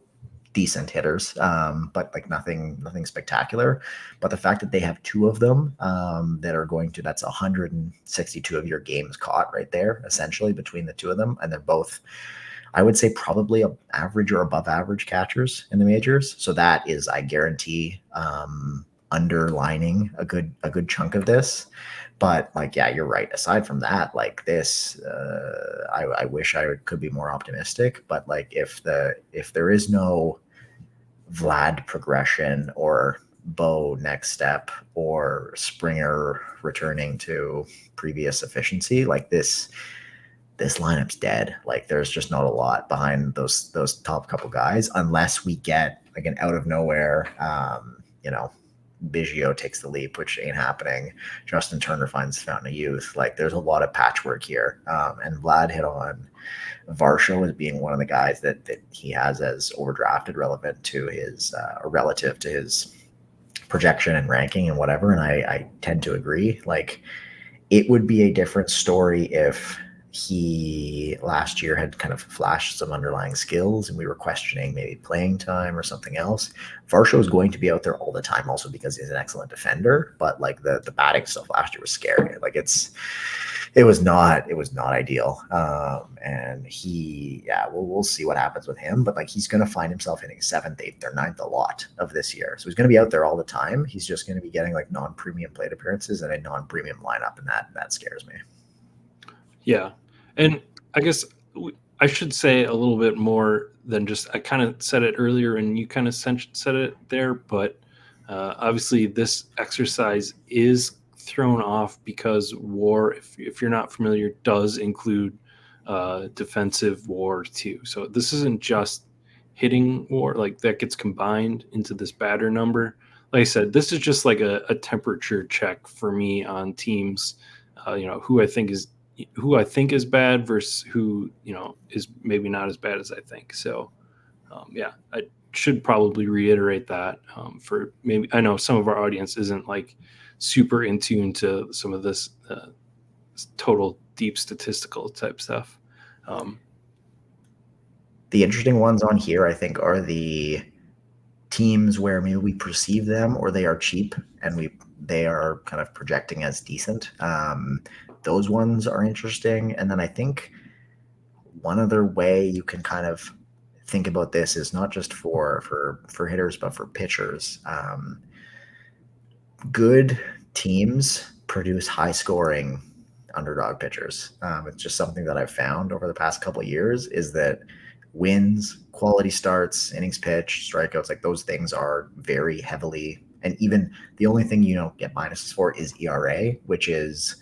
decent hitters, but like nothing spectacular. But the fact that they have 2 of them that are that's 162 of your games caught right there, essentially between the 2 of them, and they're both I would say probably a average or above average catchers in the majors. So that is, I guarantee, underlining a good chunk of this. But like, yeah, you're right. Aside from that, like this, I wish I could be more optimistic. But like, if there is no Vlad progression or Bo next step or Springer returning to previous efficiency, like this lineup's dead. Like there's just not a lot behind those top couple guys unless we get like an out of nowhere, Biggio takes the leap, which ain't happening. Justin Turner finds the fountain of youth. Like there's a lot of patchwork here. And Vlad hit on Varsho as being one of the guys that he has as overdrafted relevant to his or relative to his projection and ranking and whatever. And I tend to agree. Like it would be a different story if he last year had kind of flashed some underlying skills and we were questioning maybe playing time or something else. Varsho is going to be out there all the time also because he's an excellent defender, but like the batting stuff last year was scary. Like it was not ideal. And we'll see what happens with him, but like he's going to find himself hitting 7th, 8th, or 9th a lot of this year. So he's going to be out there all the time. He's just going to be getting like non-premium plate appearances and a non-premium lineup, and that scares me. Yeah. And I guess I should say a little bit more than just, I kind of said it earlier and you kind of said it there, but obviously this exercise is thrown off because WAR, if you're not familiar, does include defensive WAR too. So this isn't just hitting WAR, like that gets combined into this batter number. Like I said, this is just like a temperature check for me on teams, who I think is bad versus who is maybe not as bad as I think. So I should probably reiterate that for maybe, I know some of our audience isn't like super in tune to some of this total deep statistical type stuff. The interesting ones on here, I think, are the teams where maybe we perceive them or they are cheap and they are kind of projecting as decent. Those ones are interesting. And then I think one other way you can kind of think about this is not just for hitters, but for pitchers. Good teams produce high scoring underdog pitchers. It's just something that I've found over the past couple of years is that wins, quality starts, innings pitched, strikeouts, like those things are very heavily, and even the only thing you don't get minuses for is ERA, which is,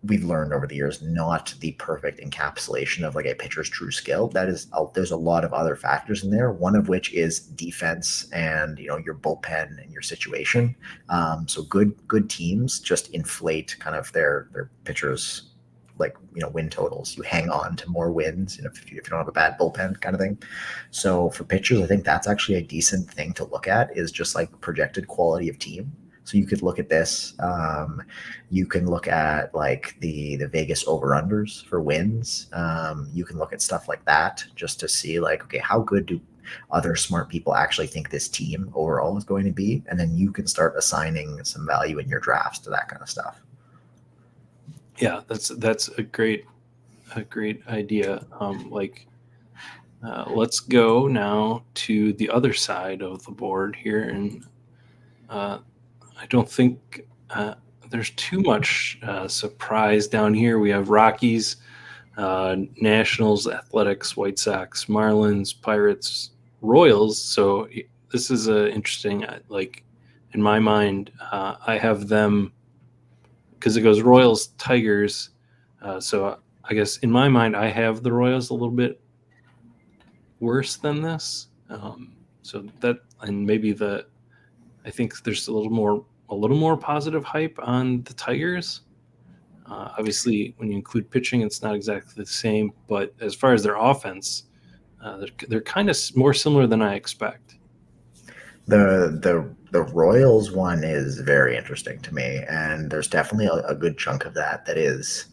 we've learned over the years, not the perfect encapsulation of like a pitcher's true skill. That is, there's a lot of other factors in there, one of which is defense and your bullpen and your situation. So good teams just inflate kind of their pitchers, like win totals. You hang on to more wins if you don't have a bad bullpen kind of thing. So for pitchers, I think that's actually a decent thing to look at, is just like projected quality of team. So you could look at this. You can look at like the Vegas over-unders for wins. You can look at stuff like that just to see like, okay, how good do other smart people actually think this team overall is going to be? And then you can start assigning some value in your drafts to that kind of stuff. Yeah, that's a great idea. Let's go now to the other side of the board here, and I don't think there's too much surprise down here. We have Rockies, Nationals, Athletics, White Sox, Marlins, Pirates, Royals. So this is interesting. Like in my mind, I have them because it goes Royals, Tigers. So I guess in my mind, I have the Royals a little bit worse than this. So that, and maybe I think there's a little more positive hype on the Tigers. Obviously, when you include pitching, it's not exactly the same. But as far as their offense, they're kind of more similar than I expect. The Royals one is very interesting to me, and there's definitely a good chunk of that is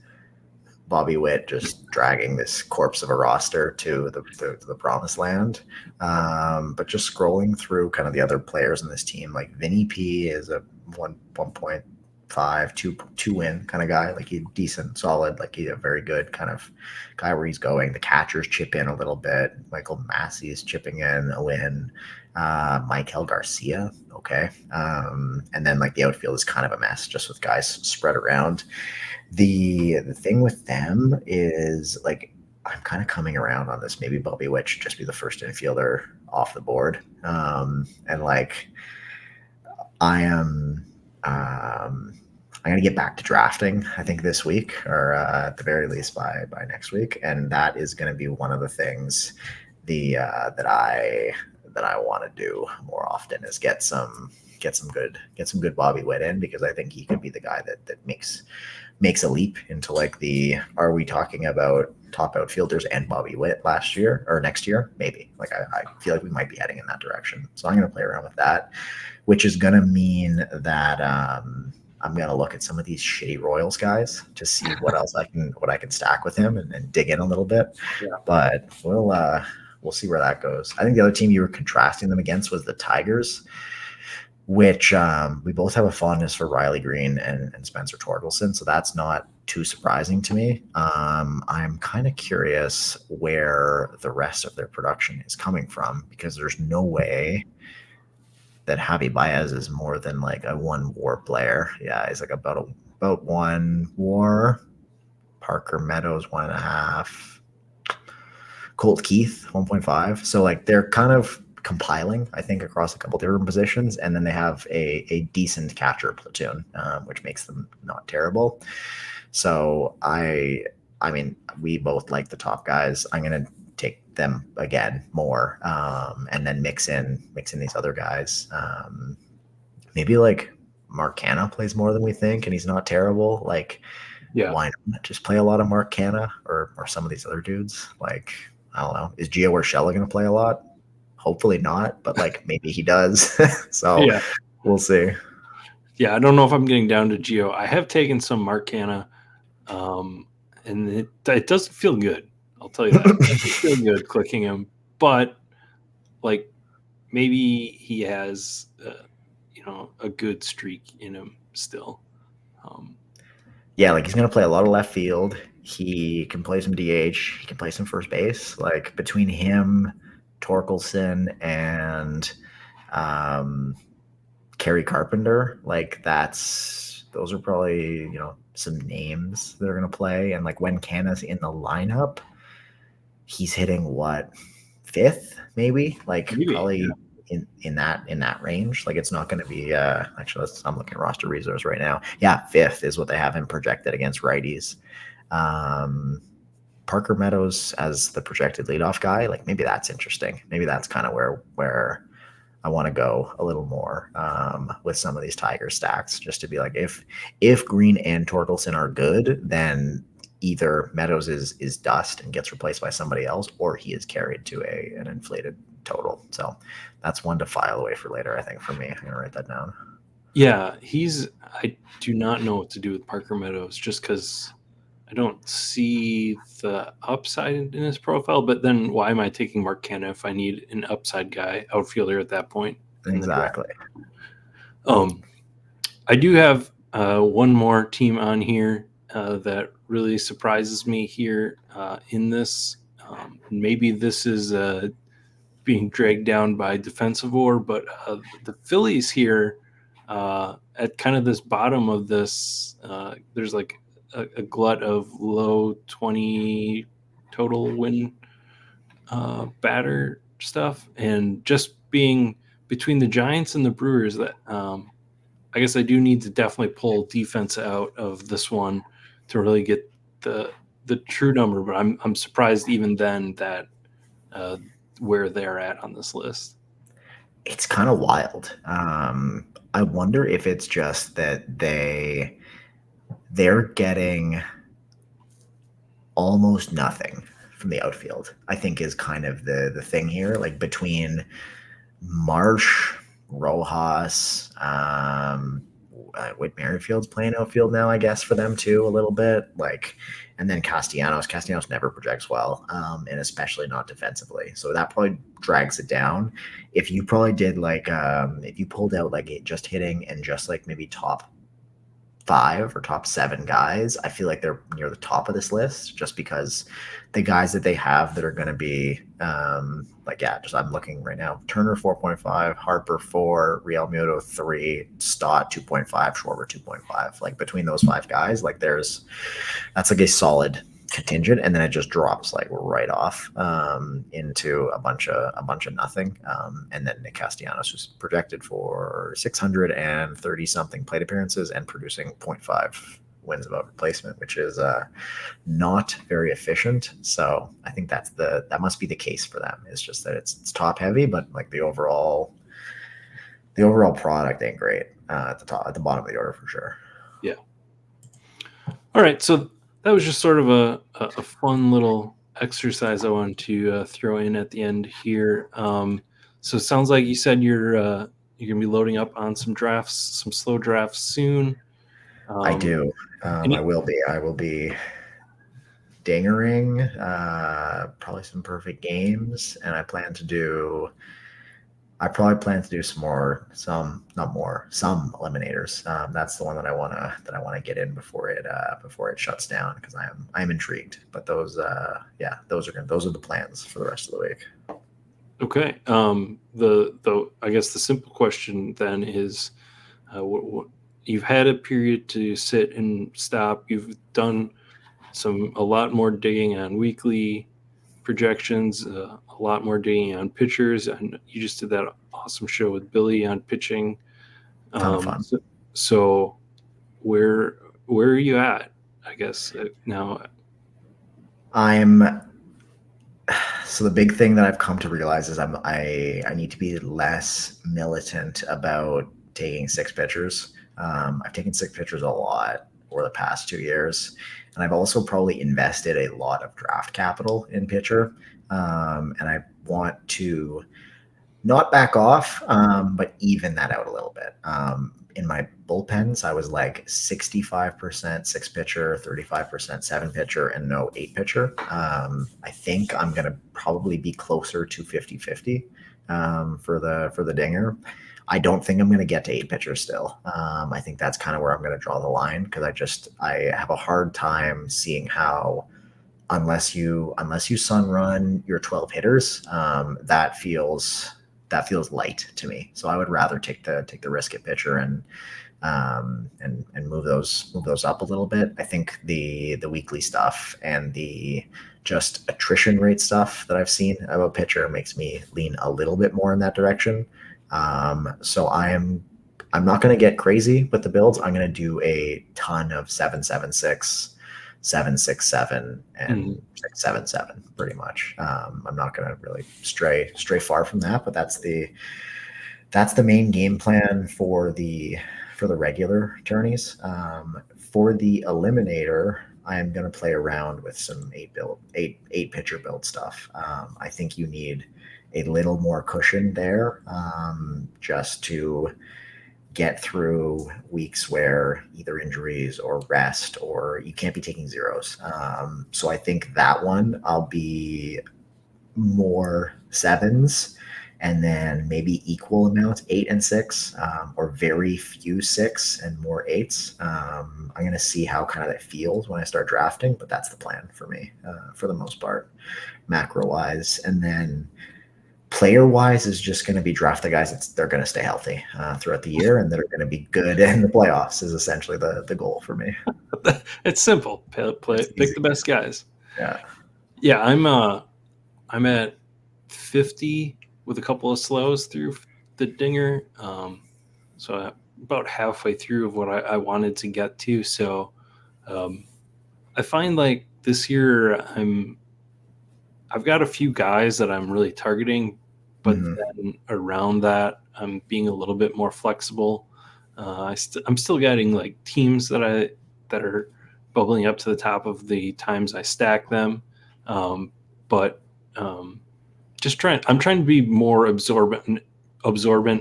Bobby Witt just dragging this corpse of a roster to the promised land. But just scrolling through kind of the other players in this team, like Vinny P is a 1.0 two win kind of guy. Like he's decent, solid, like he's a very good kind of guy where he's going. The catchers chip in a little bit. Michael Massey is chipping in a win. Michael Garcia, okay. And then like the outfield is kind of a mess, just with guys spread around. The thing with them is like I'm kind of coming around on this. Maybe Bobby Witt should just be the first infielder off the board. And like I am I'm gonna get back to drafting, I think this week, or at the very least by next week, and that is going to be one of the things that I want to do more often is get some good Bobby Witt in, because I think he could be the guy that makes a leap into like are we talking about top outfielders and Bobby Witt last year or next year? Maybe. Like I feel like we might be heading in that direction. So I'm going to play around with that, which is going to mean that I'm going to look at some of these shitty Royals guys to see what else I can stack with him and dig in a little bit. Yeah. But we'll see where that goes. I think the other team you were contrasting them against was the Tigers, which we both have a fondness for Riley Green and Spencer Torkelson, so that's not too surprising to me. I'm kind of curious where the rest of their production is coming from, because there's no way that Javi Baez is more than like a 1 WAR player. Yeah, he's like about 1 WAR. Parker Meadows 1.5. Colt Keith 1.5. So like they're kind of compiling, I think, across a couple different positions, and then they have a decent catcher platoon, which makes them not terrible. So I mean, we both like the top guys. I'm gonna take them again more, and then mix in these other guys. Maybe like Mark Canha plays more than we think, and he's not terrible. Like, Yeah. why not just play a lot of Mark Canha or some of these other dudes? Like, I don't know. Is Gio Urshela going to play a lot? Hopefully not, but like maybe he does. So Yeah. We'll see. Yeah, I don't know if I'm getting down to Gio. I have taken some Mark Canha, and it doesn't feel good. I'll tell you that. It doesn't feel good clicking him, but like maybe he has a good streak in him still. Yeah, like he's going to play a lot of left field. He can play some DH. He can play some first base. Like between him, Torkelson, and Kerry Carpenter, like those are probably some names that are going to play. And like when Canha's in the lineup, he's hitting what, 5th maybe, like Maybe, probably yeah. in that range. Like it's not going to be actually I'm looking at roster reserves right now. Yeah, 5th is what they have him projected against righties. Parker Meadows as the projected leadoff guy, like maybe that's interesting. Maybe that's kind of where I want to go a little more with some of these Tiger stacks, just to be like, if Green and Torkelson are good, then either Meadows is dust and gets replaced by somebody else, or he is carried to an inflated total. So that's one to file away for later, I think, for me. I'm gonna write that down. Yeah, I do not know what to do with Parker Meadows, just because I don't see the upside in his profile. But then why am I taking Mark Canha if I need an upside guy, outfielder at that point? Exactly. I do have one more team on here that really surprises me here in this. Maybe this is being dragged down by defensive war, but the Phillies here at kind of this bottom of this, there's like a glut of low 20 total win batter stuff, and just being between the Giants and the Brewers, that I guess I do need to definitely pull defense out of this one to really get the true number. But I'm surprised even then that where they're at on this list. It's kind of wild. I wonder if it's just that they're getting almost nothing from the outfield, I think, is kind of the thing here. Like between Marsh, Rojas, Whit Merrifield's playing outfield now, I guess, for them too, a little bit. Like, and then Castellanos never projects well, and especially not defensively. So that probably drags it down. If you probably did like, if you pulled out like just hitting and just like maybe top 5 or top 7 guys, I feel like they're near the top of this list just because the guys that they have that are going to be just I'm looking right now. Turner 4.5, Harper 4, Real Muto 3, Stott 2.5, Schwarber 2.5. Like between those 5 guys, like that's like a solid contingent, and then it just drops like right off into a bunch of nothing. And then Nick Castellanos was projected for 630 something plate appearances and producing 0.5 wins above replacement, which is not very efficient. So I think that must be the case for them. It's just that it's top heavy, but like the overall product ain't great at the bottom of the order for sure. Yeah. All right, so that was just sort of a fun little exercise I wanted to throw in at the end here. So it sounds like you said you're gonna be loading up on some slow drafts soon. I do. I will be dingering probably some perfect games, and I probably plan to do some eliminators. That's the one that I wanna get in before it shuts down, because I'm intrigued. But those are the plans for the rest of the week. Okay. I guess the simple question then is, what you've had a period to sit and stop. You've done a lot more digging on weekly projections, a lot more digging on pitchers, and you just did that awesome show with Billy on pitching. Ton of fun. So where are you at, I guess, now? So the big thing that I've come to realize is I need to be less militant about taking 6 pitchers. I've taken 6 pitchers a lot over the past 2 years, and I've also probably invested a lot of draft capital in pitcher. And I want to not back off, but even that out a little bit. In my bullpens, I was like 65% 6 pitcher, 35% 7 pitcher, and no 8 pitcher. I think I'm going to probably be closer to 50-50 for the dinger. I don't think I'm going to get to 8 pitchers still. I think that's kind of where I'm going to draw the line, because I have a hard time seeing how, unless you sun run your 12 hitters, that feels light to me. So I would rather take the risk at pitcher and move those up a little bit. I think the weekly stuff and the just attrition rate stuff that I've seen about pitcher makes me lean a little bit more in that direction. So I'm not going to get crazy with the builds. I'm going to do a ton of 7-7-6, 7-6-7, and 6-7-7 pretty much. I'm not going to really stray far from that, but that's the main game plan for the regular tourneys. For the eliminator, I'm going to play around with some 8 pitcher build stuff. I think you need a little more cushion there, just to get through weeks where either injuries or rest, or you can't be taking zeros. So I think that one I'll be more 7s, and then maybe equal amounts 8 and 6, or very few 6 and more 8s. I'm going to see how kind of that feels when I start drafting, but that's the plan for me, for the most part, macro wise. And then player wise is just going to be draft the guys they're going to stay healthy throughout the year, and that are going to to be good in the playoffs is essentially the goal for me. It's simple. Pick the best guys. Yeah. I'm at 50 with a couple of slows through the dinger. So I'm about halfway through of what I wanted to get to. So I find like this year I've got a few guys that I'm really targeting, but then around that, I'm being a little bit more flexible. I'm still getting like teams that are bubbling up to the top of the times I stack them, but I'm trying to be more absorbent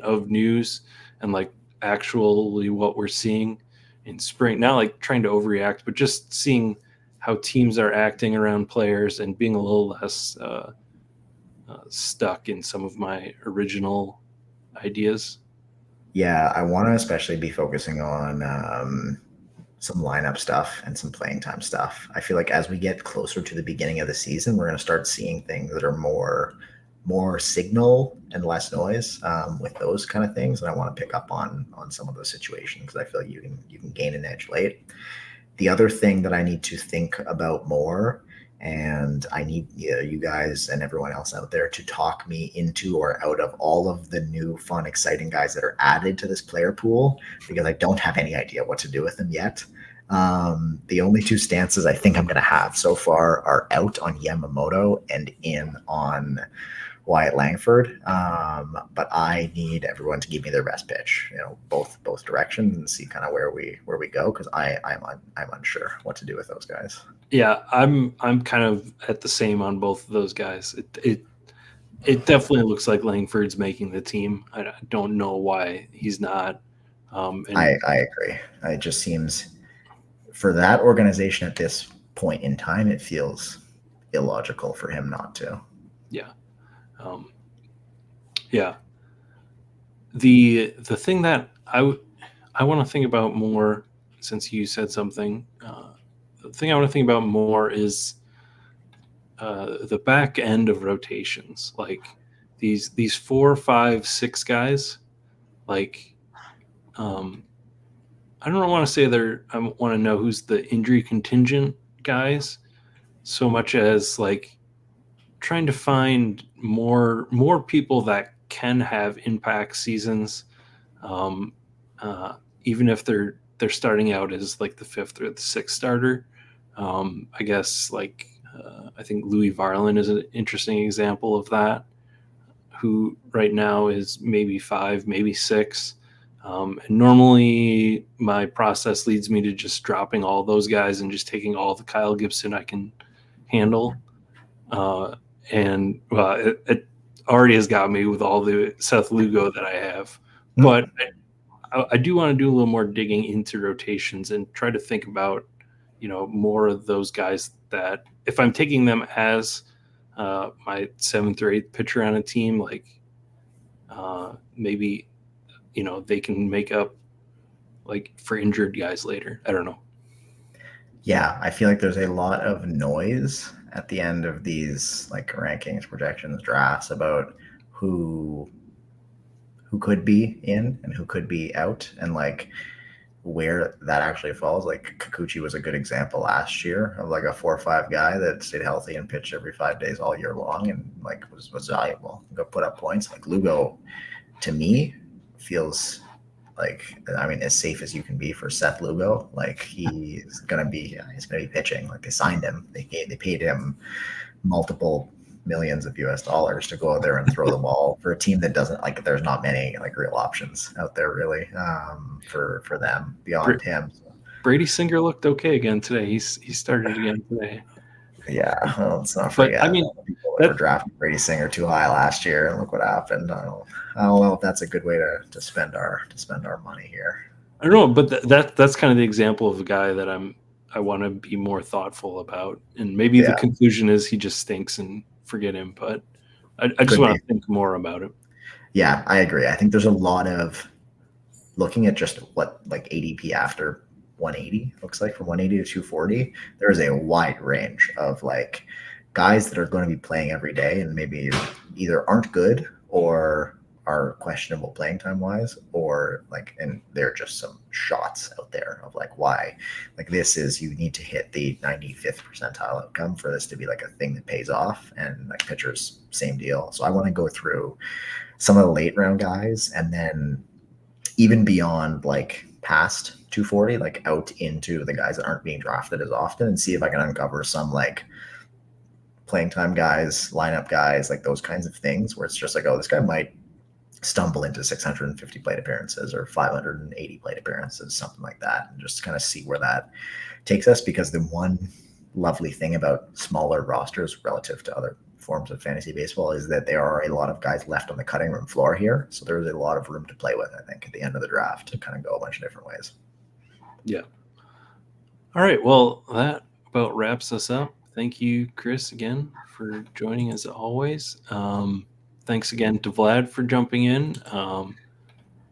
of news and like actually what we're seeing in spring. Not like trying to overreact, but just seeing how teams are acting around players and being a little less stuck in some of my original ideas. Yeah, I want to especially be focusing on some lineup stuff and some playing time stuff. I feel like as we get closer to the beginning of the season, we're going to start seeing things that are more signal and less noise with those kind of things. And I want to pick up on some of those situations because I feel like you can gain an edge late. The other thing that I need to think about more, and I need you guys and everyone else out there to talk me into or out of all of the new, fun, exciting guys that are added to this player pool, because I don't have any idea what to do with them yet. The only two stances I think I'm going to have so far are out on Yamamoto and in on Wyatt Langford. But I need everyone to give me their best pitch, both directions, and see kind of where we go, because I'm unsure what to do with those guys. Yeah, I'm kind of at the same on both of those guys. It definitely looks like Langford's making the team. I don't know why he's not. I agree. It just seems for that organization at this point in time, it feels illogical for him not to. Yeah. Yeah. The thing that I want to think about more, since you said something, the thing I want to think about more is the back end of rotations, like these 4, 5, 6 guys. Like, I don't want to say I want to know who's the injury contingent guys, so much as like trying to find more people that can have impact seasons, um, even if they're starting out as like the 5th or the 6th starter. I guess like I think Louis Varlin is an interesting example of that, who right now is maybe 5, maybe 6. And normally my process leads me to just dropping all those guys and just taking all the Kyle Gibson I can handle. And it already has got me with all the Seth Lugo that I have. But I do want to do a little more digging into rotations and try to think about, more of those guys that if I'm taking them as my 7th or 8th pitcher on a team, like maybe, they can make up like for injured guys later. I don't know. Yeah, I feel like there's a lot of noise at the end of these like rankings, projections, drafts about who could be in and who could be out, and like where that actually falls. Like Kikuchi was a good example last year of like a 4 or 5 guy that stayed healthy and pitched every 5 days all year long and like was valuable. Go put up points. Like Lugo, to me, feels like, I mean, as safe as you can be for Seth Lugo. Like he's gonna be pitching. Like they signed him. They paid him multiple millions of US dollars to go out there and throw the ball for a team that doesn't, like, there's not many like real options out there really for them beyond him. Brady Singer looked okay again today. He started again today. Yeah, well, let's not But forget I mean, people that were drafting Brady Singer too high last year, and look what happened. I don't know if that's a good way to spend our money here. I don't know, but that's kind of the example of a guy that I want to be more thoughtful about. And maybe the conclusion is he just stinks and forget him. But I just want to think more about it. Yeah, I agree. I think there's a lot of looking at just what like ADP after 180 looks like, from 180 to 240. There is a wide range of like guys that are going to be playing every day and maybe either aren't good or are questionable playing time wise, or like, and there are just some shots out there of like why, like this is, you need to hit the 95th percentile outcome for this to be like a thing that pays off. And like pitchers, same deal. So I want to go through some of the late round guys, and then even beyond like past 240, like out into the guys that aren't being drafted as often, and see if I can uncover some like playing time guys, lineup guys, like those kinds of things where it's just like, oh, this guy might stumble into 650 plate appearances or 580 plate appearances, something like that, and just kind of see where that takes us. Because the one lovely thing about smaller rosters relative to other forms of fantasy baseball is that there are a lot of guys left on the cutting room floor here. So there's a lot of room to play with, I think, at the end of the draft to kind of go a bunch of different ways. Yeah. All right. Well, that about wraps us up. Thank you, Chris, again for joining as always. Thanks again to Vlad for jumping in.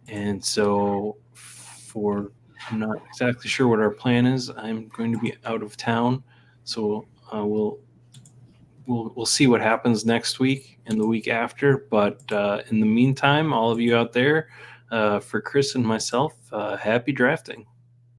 And so for I'm not exactly sure what our plan is. I'm going to be out of town, so we'll see what happens next week and the week after. But in the meantime, all of you out there, for Chris and myself, happy drafting.